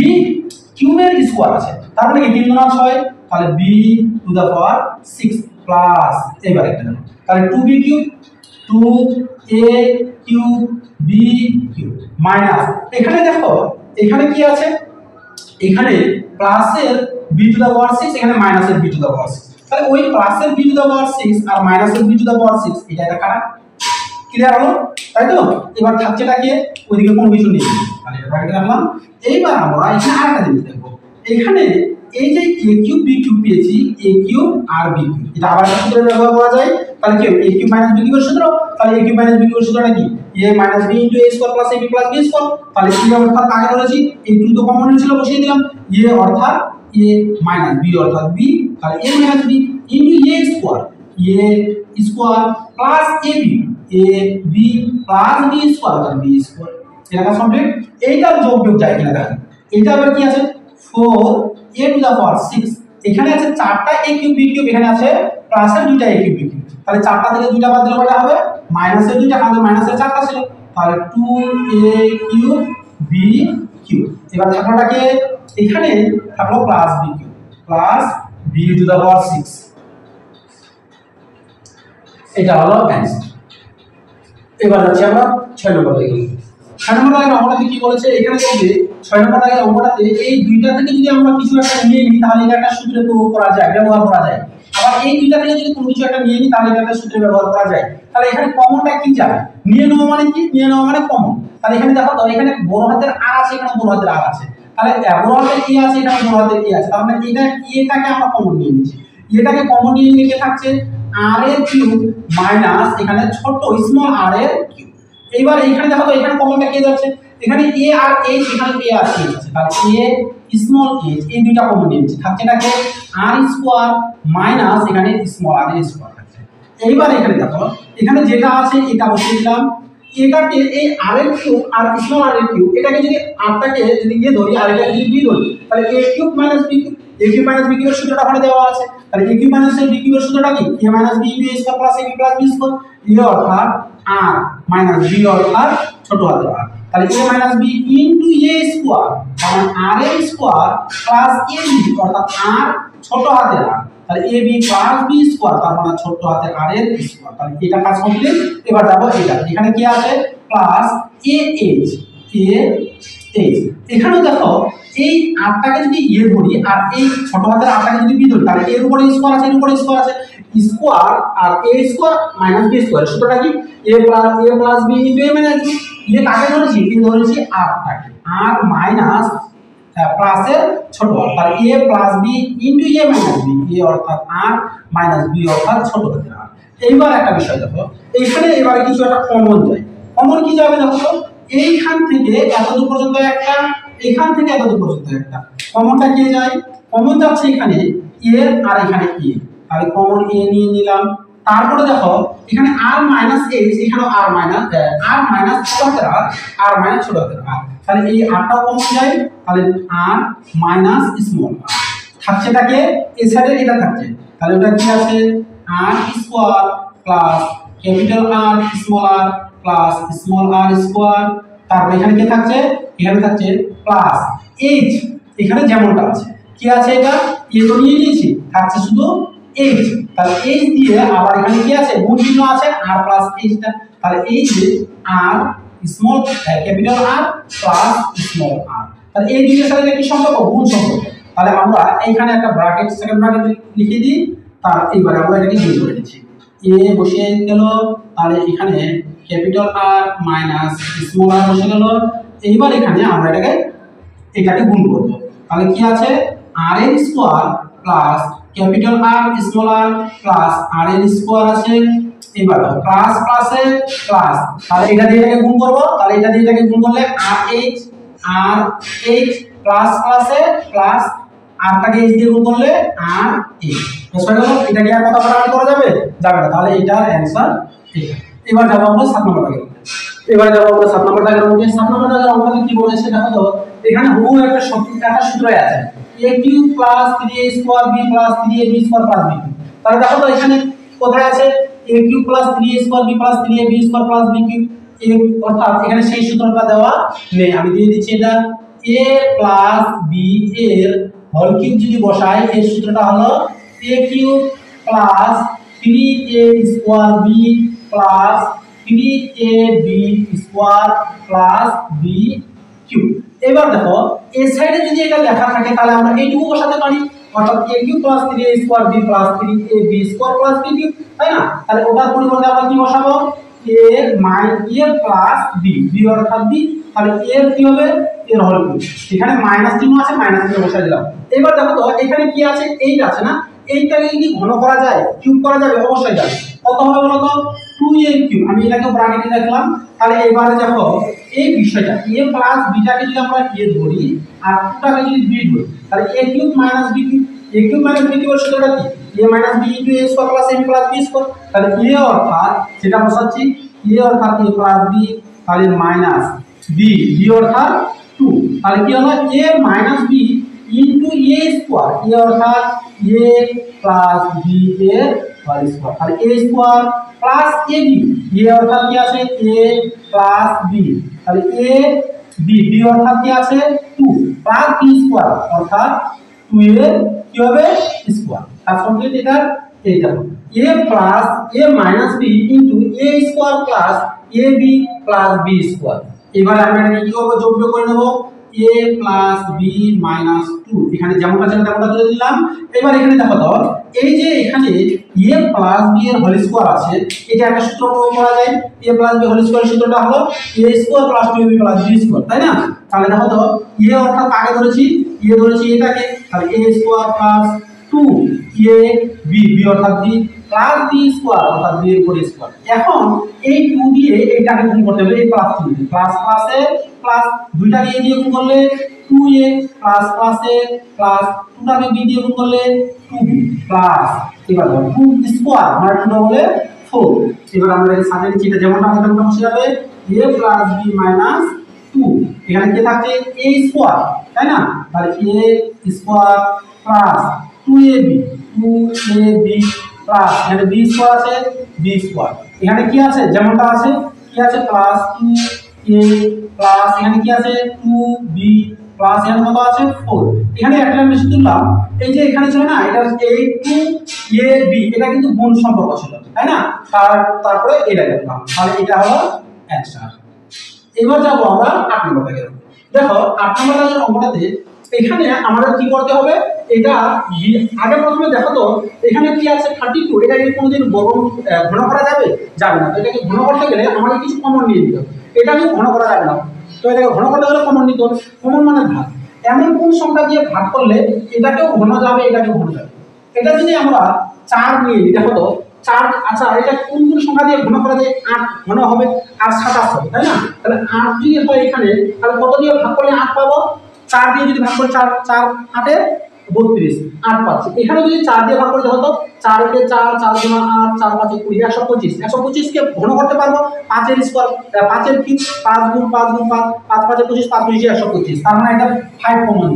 কিউবের স্কয়ার আছে তার মানে কি 3 গুণ 6, তাহলে b to the power 6 plus, এবার একটা দেখো তাহলে 2b cube 2a cube b cube minus, এখানে দেখো এখানে কি আছে, এখানে প্লাসের b টু দা পাওয়ার 6, এখানে মাইনাসের b টু দা পাওয়ার 6, তাহলে ওই প্লাসের b টু দা পাওয়ার 6 আর মাইনাসের b টু দা পাওয়ার 6 এটা একটা কাটা, ক্লিয়ার হলো, তাই তো। এবার থাকছেটা কি, ওইদিকে কোনো কিছু নেই, তাহলে এটা ব্র্যাকেটে রাখলাম। এইবার আমরা এখানে আরেকটা জিনিস দেখব, এখানে এই যে a কিউব b কিউব পেয়েছি, a কিউব আর b কিউব, এটা আবার একটা সূত্রে ব্যবহার করা যায়, তাহলে কি a কিউব মাইনাস b কিউবের সূত্র, তাহলে a কিউব মাইনাস b কিউবের সূত্রটা কি a minus b into a square plus ab plus b square, তাহলে a অর্থাৎ আগে ধরেছি এই 2 তো কমন ছিল বসিয়ে দিলাম, a অর্থাৎ a মাইনাস b অর্থাৎ b, তাহলে a minus b into a square, a square plus ab a b plus b square, তাহলে b স্কয়ার, এটা কমপ্লিট। এইটার যোগ যায় কিনা দেখেন, এটা আবার কি আছে 4a টু দা পাওয়ার 6, এখানে আছে 4টা a কিউব b কিউব, এখানে আছে প্লাসের 2টা a কিউব b কিউব, তাহলে 4টা থেকে 2টা বাদ দিলে কয়টা হবে, মাইনাসের 2টা, কারণ মাইনাসের 4টা ছিল, তাহলে 2a কিউব b কিউব, এবার থাকলোটাকে এখানে থাকলো plus b cube plus b to the power 6, এটা হলো অ্যানসার। এবার যাচ্ছি আমরা 6 নম্বর দাগে। 6 নম্বর দাগের অঙ্কটাতে কি বলেছে, এখানে দেখবে 6 নম্বর দাগের অঙ্কটাতে এই দুইটা থেকে যদি আমরা কিছু একটা নিয়ে নিই তাহলে এটা একটা সূত্রে প্রয়োগ করা যায়, ব্যবহার করা যায়, আবার এই দুইটা থেকে যদি কোনো কিছু একটা নিয়ে নিই তাহলে এটা একটা সূত্রে ব্যবহার করা যায়। তাহলে এখানে কমনটা কি যাবে, নিয়ে নেওয়া মানে কি, নিয়ে নেওয়া মানে কমন, তাহলে এখানে দেখো তো এখানে বড় হাতের আর আছে, এখানে বড় হাতের আর আছে, তাহলে বড় হাতের এ আছে, এখানে বড় হাতের এ আছে, তার মানে এটা এটাকে আমরা কমন নিয়ে নিচ্ছি, এটাকে কমন নিয়ে নিলে কি থাকছে r এর কিউব মাইনাস এখানে ছোট স্মল r এর কিউব। এইবার এখানে দেখো তো এখানে কমনটা কি যাচ্ছে, এখানে a আর h, এখানে a আর h আছে, তাহলে a স্মল h এই দুইটা কমন নিয়ে নিচ্ছি, থাকছে নাকি r স্কয়ার মাইনাস এখানে স্মল r এর স্কয়ার থাকছে। এইবার এখানে দেখো এখানে যেটা আছে এটা বসিয়ে দিলাম, এটাকে এই r এর কিউব আর স্মল r এর কিউব, এটাকে যদি r টাকে যদি ধরি আর এটাকে যদি b ধরি তাহলে a cube minus b cube, a cube minus b কিউবের সূত্রটা ওখানে দেওয়া আছে, তাহলে a কিউব মাইনাস b কিউবের সূত্রটা কি a minus b into a square plus ab plus b square, a অর্থাৎ r মাইনাস b অর্থাৎ ছোট হাতের r, তাহলে a minus b into a square, মানে r এর স্কয়ার প্লাস ab অর্থাৎ r ছোট হাতের r, তাহলে ab প্লাস b স্কয়ার তার মানে ছোট হাতের r এর স্কয়ার, তাহলে এটা কাজ কমপ্লিট। এবার যাব এটা, এখানে কি আছে প্লাস এখানেও দেখো এই আটটাকে যদি ধরি আর এই ছোট হাতের আটটাকে যদি বি ধরি তাহলে এর উপরে স্কয়ার আছে, এর উপরে স্কয়ার আছে, স্কয়ার আর a square minus b square, সূত্রটা কি a plus b into a minus b, কাকে ধরেছি ধরেছি আটটাকে, r মাইনাস প্লাসের ছোট হাত, তাহলে a plus b into a minus b, a অর্থাৎ r মাইনাস b অর্থাৎ ছোট হাতের r। এইবার একটা বিষয় দেখো, এইখানে এবারে কিছু একটা কমন যায়, কমন কি যাবে দেখো তো, এইখান থেকে এতদূর পর্যন্ত একটা, এখান থেকে এতদূর পর্যন্ত একটা, কমনটা কে যায়, কমন যাচ্ছে এখানে a আর এখানে a, তাহলে কমন a নিয়ে নিলাম। তারপরে দেখো এখানে r মাইনাস h, এখানেও r মাইনাস ছোট হাতের r মাইনাস ছোট হাতের r, তাহলে এই rটাও কমন যায়, তাহলে r মাইনাস স্মল r থাকছেটাকে এই সাইডে এটা থাকছে, তাহলে ওটা কি আছে r square plus capital R small r plus small r square, তারপর এখানে কি থাকছে, এখানে থাকছে প্লাস h, এখানে যেমনটা আছে কি আছে, এটা a তো নিয়ে নিয়েছি, থাকছে শুধু এইচ, তাহলে এইচ দিয়ে আবার এখানে কি আছে গুণ চিহ্ন আছে আর প্লাস এইচটা, তাহলে এই যে R small capital R plus small R, তাহলে এই দুইটার সাথে কি সম্পর্ক গুণ সম্পর্ক, তাহলে আমরা এইখানে একটা ব্র্যাকেট সেকেন্ড ব্র্যাকেট লিখে দিই, তার এইবারে আমরা এটাকে গুণ করে দিচ্ছি, এ বসে গেল, তাহলে এখানে ক্যাপিটাল আর মাইনাস স্মল আর বসে গেল, এইবার এখানে আমরা এটাকে গুণ করব, তাহলে কি আছে R N square plus capital R small R plus R N square আছে, এবার প্লাস প্লাসে প্লাস, তাহলে এটা দিয়ে এটাকে গুণ করব, তাহলে এটা দিয়ে এটাকে গুণ করলে আর এইচ প্লাস প্লাসে প্লাস আরটাকে এইচ দিয়ে গুণ করলে আর এইচ, বুঝতে গেল? এটা কি আর কত কাটাকাটি করা যাবে? যাবে না, তাহলে এটার অ্যানসার এটা। এবার যাব আমরা 7 নম্বর দাগের মধ্যে, এবার যাব আমরা 7 নম্বর দাগের মধ্যে। 7 নম্বর দাগের অঙ্কটা কি বলেছে দেখো তো, এখানে হুবহু একটা সূত্রই আছে, a cube plus 3a square b plus 3ab square plus b, তাহলে দেখো তো এখানে কোথায় আছে a cube plus 3a square b plus 3ab square plus b cube, অর্থাৎ এখানে সেই সূত্রটা দেওয়া নেই, আমি দিয়ে দিচ্ছি এটা a প্লাস b এর হোল কিউব যদি বসাই, এর সূত্রটা হলো a cube plus 3a square b plus 3ab square plus b cube. এবার দেখো এই সাইডে যদি এটা লেখা থাকে তাহলে আমরা এইটুকু বসাতে পারি, অর্থাৎ a cube plus 3a square b plus 3ab square plus b cube, তাই না? তাহলে ওটার পরিবর্তে আমরা কি বসাবো a প্লাস b, b অর্থাৎ b, তাহলে এর কি হবে এর হোল কিউব, এখানে মাইনাস চিহ্ন আছে মাইনাস চিহ্ন বসাই দিলাম। এবার দেখো তো এখানে কি আছে 8 আছে না, এইটাকে কি ঘন করা যায় কিউব করা যাবে? অবশ্যই যাবে। কত হবে বলো তো 2a কিউব, আমি এটাকে ব্র্যাকেটে রাখলাম, তাহলে এবারে দেখো এই বিষয়টা a প্লাস b টাকে যদি আমরা a ধরি আর 2 টাকে যদি b ধরি, তাহলে a cube minus b cube, a cube minus b cube সূত্রটা কি a minus b into a square plus m plus b square, তাহলে a অর্থাৎ যেটা বসাচ্ছি a অর্থাৎ a প্লাস b, তাহলে মাইনাস b, b অর্থাৎ 2, তাহলে কি হলো a minus b into a square, a অর্থাৎ a প্লাস b এর হোল স্কয়ার, তাহলে a square plus ab, a অর্থাৎ কি আছে a প্লাস b, তাহলে a b, b অর্থাৎ কি আছে 2 প্লাস b স্কয়ার অর্থাৎ 2 এর কি হবে স্কয়ার, কাজ কমপ্লিট। এটা এইটা a plus a minus b into a square plus ab plus b square. এবার আমরা এটা কি করব যোগ করে নেব a প্লাস b মাইনাস 2, এখানে যেমনটা ছিল তেমনটা তুলে দিলাম। এবার এখানে দেখো তো এই যে এখানে a প্লাস b এর হোল স্কয়ার আছে, এটা একটা সূত্র প্রয়োগ করা যায়, a plus b whole square সূত্রটা হলো a square plus 2ab plus b square, তাই না? তাহলে দেখো তো a অর্থাৎ কাকে ধরেছি এটাকে, তাহলে a square plus 2ab, b অর্থাৎ b প্লাস b স্কয়ার অর্থাৎ b এর উপর স্কয়ার। এখন এই 2 দিয়ে এইটাকে গুণ করতে হবে, এই প্লাস চিহ্ন প্লাস প্লাসে প্লাস, দুইটাকে a দিয়ে গুণ করলে 2a প্লাস প্লাসে প্লাস 2টাকে b দিয়ে গুণ করলে 2b প্লাস, এবার 2 স্কয়ার মানে 2 হলে 4। এবার আমরা এই সামনে নিচে এটা যেমনটা আছে তেমনটা বসে যাবে a প্লাস b মাইনাস 2, এখানে কি থাকছে a স্কয়ার, তাই না? তাহলে a square plus 2ab plus এখানে b স্কয়ার আছে b স্কয়ার, এখানে কি আছে যেমনটা আছে কি আছে প্লাস 2a প্লাস এখানে কি আছে 2b প্লাস এখানে কত আছে 4, এখানে একটা বেশি তুললাম, এই যে এখানে ছিল না এটা a2ab, এটা কিন্তু গুণ সম্পর্ক ছিল, তাই না? তারপরে এটা লিখলাম, তাহলে এটা হলো অ্যানসার। এবার যাব আমরা 8 নম্বর দাগের। দেখো 8 নম্বর দাগের অঙ্কটাতে এখানে আমাদের কি করতে হবে, এটা আগে প্রথমে দেখো তো এখানে কি আছে 32, এটা কি কোনোদিন ঘন করা যাবে? যাবে না। তো এটাকে ঘন করতে গেলে আমাদের কিছু কমন নিয়ে নিতে হবে, এটাকে ঘন করা যাবে না, তো এটাকে ঘন করতে গেলে কমন নিতে হবে। কমন মানে ভাগ, এমন কোন সংখ্যা দিয়ে ভাগ করলে এটাকেও ঘন যাবে এটাকেও ঘন যাবে। এটা যদি আমরা 4 নিয়ে নিই, দেখো তো 4, আচ্ছা এটা কোন সংখ্যা দিয়ে ঘন করা যায়? 8 ঘন হবে আর 27 হবে, তাই না? তাহলে 8 যদি হয় এখানে, তাহলে কত দিয়ে ভাগ করলে 8 পাবো? 4 দিয়ে যদি ভাগ করি 4 4 8 32, 8 পাচ্ছি। এখানে যদি 4 দিয়ে ভাগ করে দেখো তো 4 একে 4, 4 গুণ 8, 4 5 20, 125, 125 কে ঘন করতে পারবো 5 এর স্কয়ার, 5 এর কিউব, 5 গুণ 5 গুণ 5, 5 5 25, 5 25 125, তার মানে এটা 5 কমন,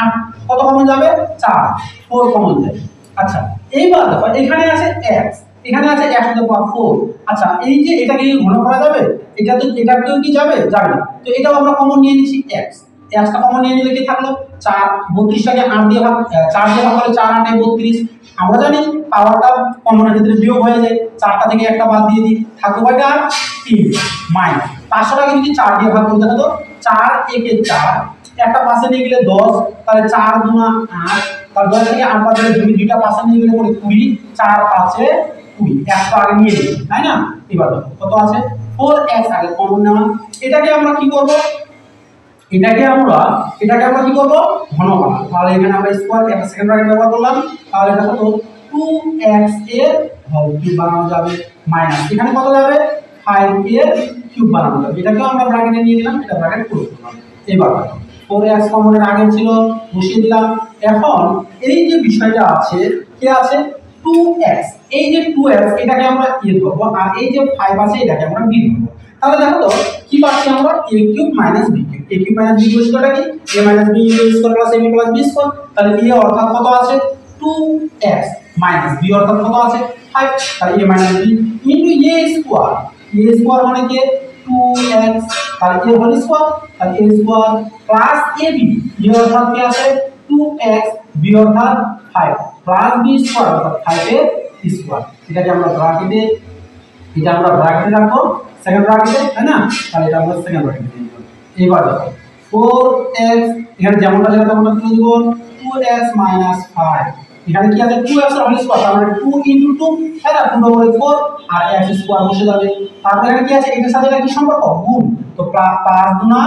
8 কত কমন যাবে 4, 4 কমন যাবে। আচ্ছা এইবার দেখো এখানে আছে x, এখানে আছে x টু দ্য পাওয়ার 4, আচ্ছা এই যে এটাকে ঘন করা যাবে, এটাকেও কি যাবে? যাবে না। তো এটাও আমরা কমন নিয়ে নিচ্ছি x, এক্সটা কমন নিয়ে নিলে কি থাকলো 4, 32টাকে 8 দিয়ে ভাগ 4 দিয়ে ভাগ করলে 4 8 32। আমরা জানি পাওয়ারটা কমনের ক্ষেত্রে বিয়োগ হয়ে যায়, 4টা থেকে একটা বাদ দিয়ে দিই, থাকবে কয়টা 3 মাইনাস 500টাকে যদি 4 দিয়ে ভাগ করতে হতো 4 একে 4, একটা পাশে নিয়ে গেলে 10, তাহলে 4 গুণা 8, তার 10 থেকে 8 বাদ দিলে দুইটা পাশে নিয়ে গেলে পরে 20, 4 5 এ 20, একটা আগে নিয়ে নিই তাই না। এবার কত আছে 4x আগে কমন নেওয়া, এটাকে আমরা কি করব, এটাকে আমরা কি করব ঘন বানাবো। তাহলে এখানে আমরা স্কয়ার একটা সেকেন্ড ব্র্যাকেট ব্যবহার করলাম, তাহলে এটা কত 2x এর হোল কিউব বানানো যাবে মাইনাস এখানে কত যাবে 5 এর কিউব বানানো যাবে, এটাকে আমরা ব্র্যাকেটে নিয়ে দিলাম, এটা ব্র্যাকেট ক্লোজ করলাম। এবার 4x কমনের আগে ছিল বসিয়ে দিলাম। এখন এই যে বিষয়টা আছে কি আছে 2x, এই যে 2x এটাকে আমরা a ধরব আর এই যে 5 আছে এটাকে আমরা b ধরব। তাহলে দেখো তো কি পাচ্ছি আমরা a cube minus b cube, a cube minus b cube সূত্রটা কি a minus b square plus ab plus b square. তাহলে a অর্থাৎ কত আছে 2x মাইনাস b অর্থাৎ কত আছে 5, তাহলে a minus b into a square মানে কি 2x, তাহলে a হোল স্কয়ার, তাহলে a square plus ab, a অর্থাৎ কি আছে 2x, b অর্থাৎ 5 প্লাস b স্কয়ার অর্থাৎ 5 এর স্কয়ার। এটাকে আমরা ব্র্যাকেটে, এটা আমরা ব্র্যাকেটে রাখবো সেকেন্ড ব্র্যাকেটে তাই না, তাহলে এটা আমরা সেকেন্ড ব্র্যাকেটে দিয়ে দেব। এবার দেখো 4x এখানে যেমনটা যেটা তেমনটা তুলে দেব 2x 5, এখানে কি আছে 2x এর হোল স্কয়ার, তার মানে 2 ইনটু 2 তাই না, 2 ওভার 4 আর x স্কয়ার বসে যাবে। তারপর এখানে কি আছে এটার সাথে এটা কি সম্পর্ক গুণ, তো 5 গুণা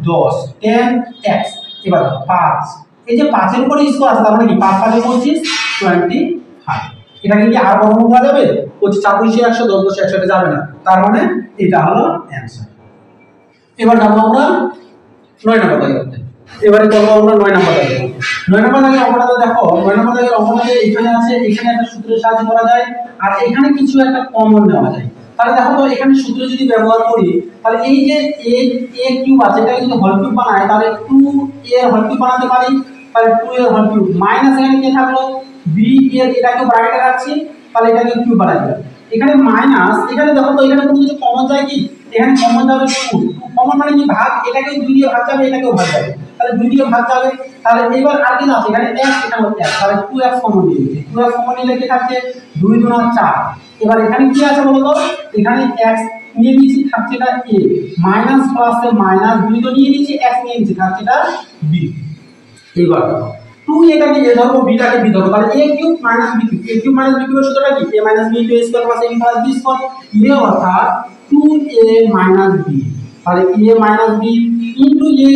10 10x। এবার 5, এই যে 5 এর উপরে স্কয়ার আছে তার মানে কি 5 5 এ 25 25, এটাকে কি আর বর্গমূল করা যাবে 25 4 2 100 10 10 100 যাবে না, তার মানে এটা হলো অ্যানসার। এবার যাবো আমরা 9 নম্বর দাগে, এবারে করব আমরা 9 নম্বর দাগে। 9 নম্বর দাগে অঙ্কটা দেখো 9 নম্বর দাগে অঙ্কটা এখানে আছে, এখানে একটা সূত্রের সাহায্যে করা যায় আর এখানে কিছু একটা কমন নেওয়া যায়। তাহলে দেখো তো এখানে সূত্র যদি ব্যবহার করি তাহলে এই যে a কিউব আছে এটাকে যদি হোল কিউব বানাই তাহলে 2a এর হোল কিউব বানাতে পারি, তাহলে 2 এর হোল কিউব মাইনাস এখানে কি থাকলো b এর, এটাকে ব্র্যাকেটে রাখছি তাহলে এটাকে কিউব বানাই দিলাম। এখানে মাইনাস, এখানে দেখো তো এখানে কোনো কিছু কমন যায় কি, এখানে কমন যাবে 2 কমন মানে কি ভাগ, এটাকে 2 দিয়ে ভাগ যাবে এটাকেও ভাগ যাবে, তাহলে 2 দিয়ে ভাগ যাবে। তাহলে এবার আর কি আছে এখানে x, এখানে 1, তাহলে 2x কমন নিয়ে নিচ্ছি, 2x কমন নিলে কি থাকছে 2 গুণা 4। এবার এখানে কি আছে বলো তো এখানে x নিয়ে নিয়েছি থাকছে এটা a minus plus A minus 2 তো নিয়ে নিয়েছি x নিয়ে নিয়েছি থাকছে এটা b। এবার 2 এটাকে a ধরবো b টাকে b ধরবো, তাহলে a cube minus b cube, a cube minus b কিউবের সূত্রটা কি a minus b into a square plus ab plus b square, a অর্থাৎ 2a মাইনাস b, তাহলে a minus b into a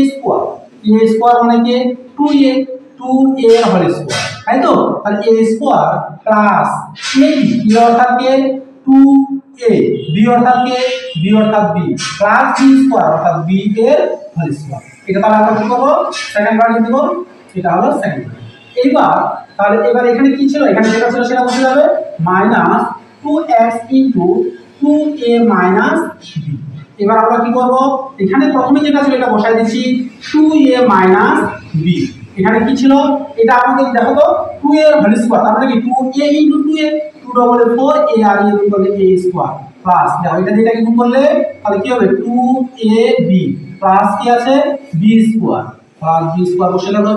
square মানে কি 2a 2a এর whole square তাই তো, তাহলে a square plus ab, a অর্থাৎ কি 2a, b অর্থাৎ কি b অর্থাৎ b প্লাস b স্কয়ার অর্থাৎ b এর হোল স্কয়ার। এটা তাহলে আমরা কি করব সেকেন্ড ব্র্যাকেট দেব, এটা হলো সেকেন্ড ব্র্যাকেট। এইবার তাহলে এবার এখানে কি ছিল, এখানে যেটা ছিল সেটা বসে যাবে minus 2x into 2a minus b। এবার আমরা কি করব এখানে প্রথমে যেটা ছিল এটা বসাই দিচ্ছি 2a মাইনাস b, এখানে কি ছিল এটা আমাদের দেখো তো 2a এর হোল স্কয়ার তার মানে কি 2a into 2a 2 double 4 a আর a equal a square plus দেখো এটা যেটা গুণ করলে তাহলে কি হবে 2ab প্লাস কি আছে b square plus b square বসে গেল।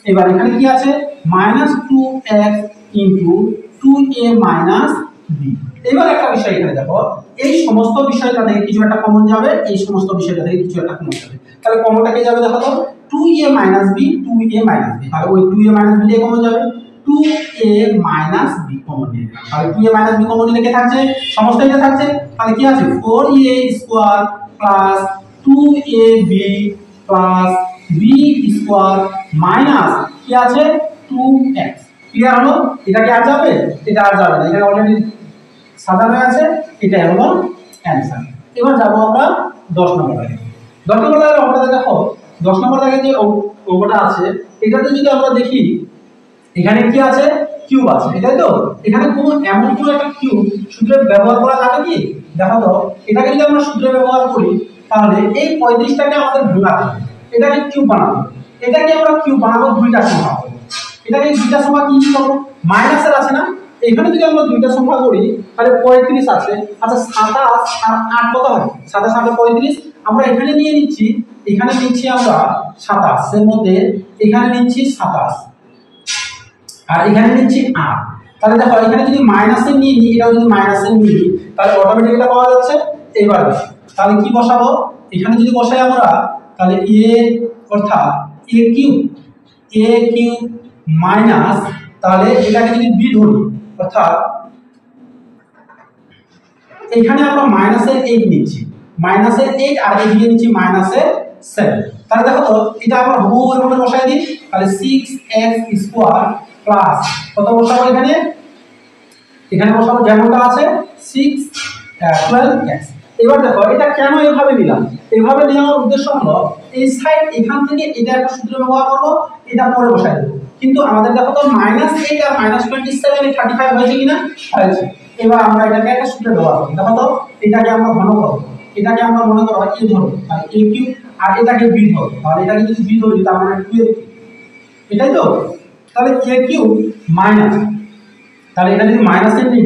এবার এখানে কি আছে minus 2x into 2a minus b। এবার একটা বিষয় এখানে দেখো এই সমস্ত বিষয়টা থেকে কিছু একটা কমন যাবে, এই সমস্ত বিষয়টা থেকে কিছু একটা কমন যাবে, তাহলে কমনটা কি যাবে দেখো তো 2a minus b 2a minus b, তাহলে ওই 2a মাইনাস b দিয়ে কমন যাবে 2a মাইনাস b কমন নিয়ে নিলাম, তাহলে 2a মাইনাস b কমন নিলে কি থাকছে সমস্ত এটা থাকছে, তাহলে কি আছে 4a square plus 2ab plus b square minus কি আছে 2x। ক্লিয়ার হলো, এটা কি আর যাবে, এটা আর যাবে না, এটা অলরেডি সাজানো আছে, এটা হলো অ্যানসার। এবার যাব আমরা 10 নম্বর দাগে। 10 নম্বর দাগে আমরা দেখো 10 নম্বর দাগে যে অঙ্কটা আছে এটাতে যদি আমরা দেখি এখানে কি আছে কিউব আছে এটাই তো, এখানে কোনো এমন কোনো একটা কিউব সূত্রে ব্যবহার করা যাবে কি, দেখো তো এটাকে যদি আমরা সূত্রে ব্যবহার করি তাহলে এই 35টাকে আমাদের ভাঙাতে হবে, এটাকে কিউব বানাবো, এটাকে আমরা কিউব বানাবো দুইটা সংখ্যা, এটাকে দুইটা সংখ্যা কি করব মাইনাসের আছে না এখানে যদি আমরা দুইটা সংখ্যা করি তাহলে 35 আছে। আচ্ছা 27 আর 8 কত হয়? 27 আর 35 আমরা এখানে নিয়ে নিচ্ছি, এখানে নিচ্ছি আমরা 27 এর মধ্যে এখানে নিচ্ছি 27 আর এখানে নিচ্ছি 8। তাহলে দেখো এখানে যদি মাইনাসের নিয়ে নিই, এটাও যদি মাইনাসের নিই তাহলে অটোমেটিক এটা পাওয়া যাচ্ছে। এবার তাহলে কি বসাবো? এখানে যদি বসাই আমরা তাহলে a অর্থাৎ a কিউব মাইনাস, তাহলে এটাকে যদি b ধরি অর্থাৎ এখানে আমরা মাইনাসের 8 নিচ্ছি, মাইনাসের 8 আর এদিকে নিচ্ছি মাইনাসের 7। তাহলে দেখো তো এটা আমরা হুবহু এভাবে বসাই দিই, তাহলে 6x স্কয়ার প্লাস কত বসাবো এখানে? এখানে বসাবো যেমনটা আছে 12x। এবার দেখো এটা কেন এভাবে নিলাম? এভাবে নেওয়ার উদ্দেশ্য হলো এই সাইড এখান থেকে এটা একটা সূত্র ব্যবহার করব, এটা পরে বসাই দেব। কিন্তু আমাদের দেখো তো -8 আর -27 এ 35 হয়েছে কিনা? হয়েছে। এবার আমরা এটাকে একটা সূত্র ব্যবহার করব। দেখো তো এটাকে আমরা ঘন করব, এটাকে আমরা মনে করব a ধরব, তাহলে a কিউব আর এটাকে b ধরব, তাহলে এটাকে যদি b ধরি তার মানে 12, এটাই তো। তাহলে a কিউব মাইনাস, তাহলে এটা যদি মাইনাসের নিই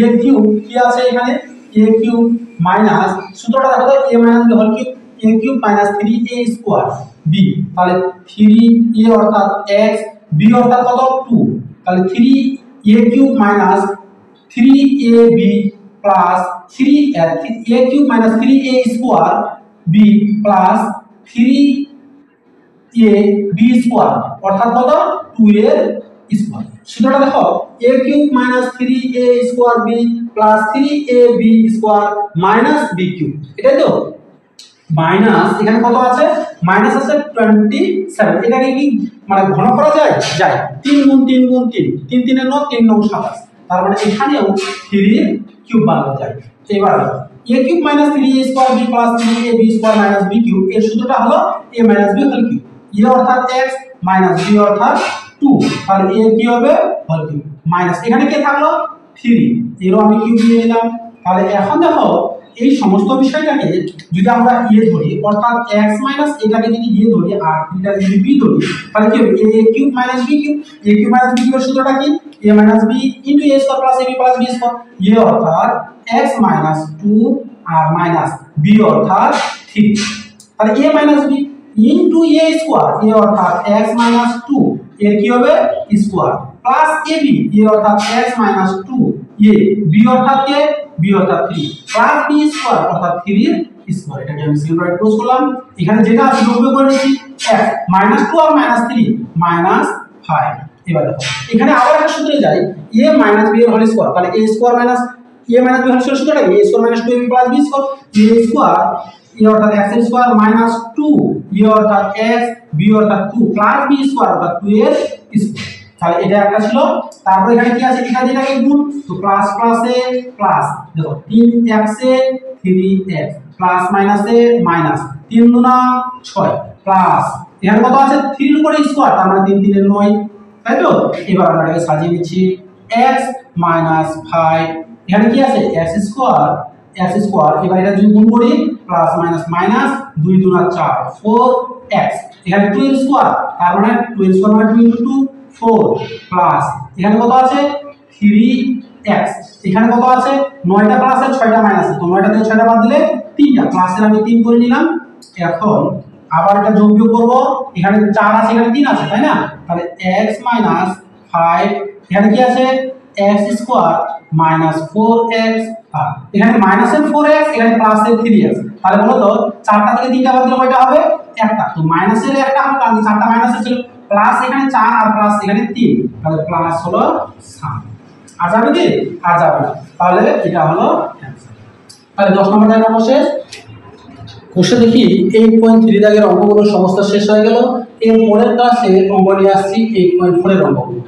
a কিউব কি আছে এখানে? a কিউব মাইনাস সূত্রটা দেখো তো a minus b whole cube, a cube minus 3a square b, তাহলে 3a অর্থাৎ x, b অর্থাৎ কত 2, তাহলে 3a cube minus 3ab plus 3a cube minus 3a square b plus 3ab square অর্থাৎ কত 2a স্কয়ার। সূত্রটা দেখো a cube minus 3a square b plus 3ab square minus b cube, এটাই তো। মাইনাস এখানে কত আছে? মাইনাস আছে 27। এটাকে কি মানে ঘন করা যায়? যায়। 3 গুণ 3 গুণ 3, 3 3 এর 9, 3 9 27, তার মানে এখানেও 3 কিউব বানানো যায়। এবার a cube minus 3a square b plus 3ab square minus b cube, এর সূত্রটা হলো a minus b whole cube, a অর্থাৎ x মাইনাস b অর্থাৎ 2, তাহলে a কি হবে হোল কিউব মাইনাস এখানে কি থাকলো 3, এরও আমি কিউব নিয়ে নিলাম। তাহলে এখন দেখো এই সমস্ত বিষয়টাকে যদি আমরা a ধরি অর্থাৎ x মাইনাস এটাকে যদি a ধরি আর এটাকে যদি b ধরি তাহলে কি হবে? a cube minus b cube, a cube minus b কিউবের সূত্রটা কি? a minus b into a square plus ab plus b square, a অর্থাৎ x মাইনাস 2 আর মাইনাস b অর্থাৎ 3, তাহলে a minus b into a square, a অর্থাৎ x minus 2 এর কি হবে স্কয়ার প্লাস ab, a অর্থাৎ x মাইনাস 2 a, b অর্থাৎ কে b অর্থাৎ 3 প্লাস b স্কয়ার অর্থাৎ 3 এর স্কয়ার। এটাকে আমি সিম্পল রাইট ক্লোজ করলাম। এখানে যেটা আছে যোগ করে নিচ্ছি x মাইনাস 2 আর মাইনাস 3 মাইনাস 5। এবার দেখো এখানে আবার একটা সূত্রে যাই, a মাইনাস b এর হোল স্কয়ার, তাহলে a square minus a minus b whole square সূত্রটা কি? a square minus 2ab plus b square, a square a অর্থাৎ x স্কয়ার মাইনাস 2 a অর্থাৎ x b অর্থাৎ 2 প্লাস b স্কয়ার অর্থাৎ 2 এর square. তাহলে এটা একটা ছিল। তারপর এখানে কি আছে? এখানে যেটাকে গুণ, তো প্লাস প্লাসে প্লাস, দেখো 3x এ 3x প্লাস মাইনাসে মাইনাস 3 গুণা 6 প্লাস এখানে কত আছে 3 এর উপরে স্কয়ার, তার মানে 3 3 এর 9, তাই তো। এবার আমরা এটাকে সাজিয়ে নিচ্ছি x মাইনাস 5, এখানে কি আছে x স্কয়ার এবার এটা যদি গুণ করি প্লাস মাইনাস মাইনাস 2 দুনা 4 4x, এখানে 2 এর স্কয়ার, তার মানে 2 এর স্কয়ার মানে 2 ইনটু 2 4 প্লাস এখানে কত আছে 3x, এখানে কত আছে 9টা প্লাস আর 6টা মাইনাস, তো 9টা থেকে 6টা বাদ দিলে 3টা, প্লাসের আমি 3 করে নিলাম। এখন আবার এটা যোগ বিয়োগ করব, এখানে 4 আছে এখানে 3 আছে, তাই না। তাহলে x মাইনাস 5, এখানে কি আছে x স্কয়ার মাইনাস 4x, এখানে মাইনাসের 4x এখানে প্লাসের 3x, তাহলে বলো তো 4টা থেকে 3টা বাদ দিলে কয়টা হবে? একটা, তো মাইনাসের একটা হবে কারণ 4টা মাইনাসে ছিল, প্লাস এখানে 4 আর প্লাস এখানে 3, তাহলে প্লাস হলো 7। আর যাবে কি? আর যাবে না, তাহলে এটা হলো অ্যানসার। তাহলে 10 নম্বর দাগের অঙ্ক শেষ। কোষে দেখি 8.3 দাগের অঙ্কগুলো সমস্ত শেষ হয়ে গেল। এর পরের ক্লাসে অঙ্ক নিয়ে আসছি 8.4 এর অঙ্কগুলো।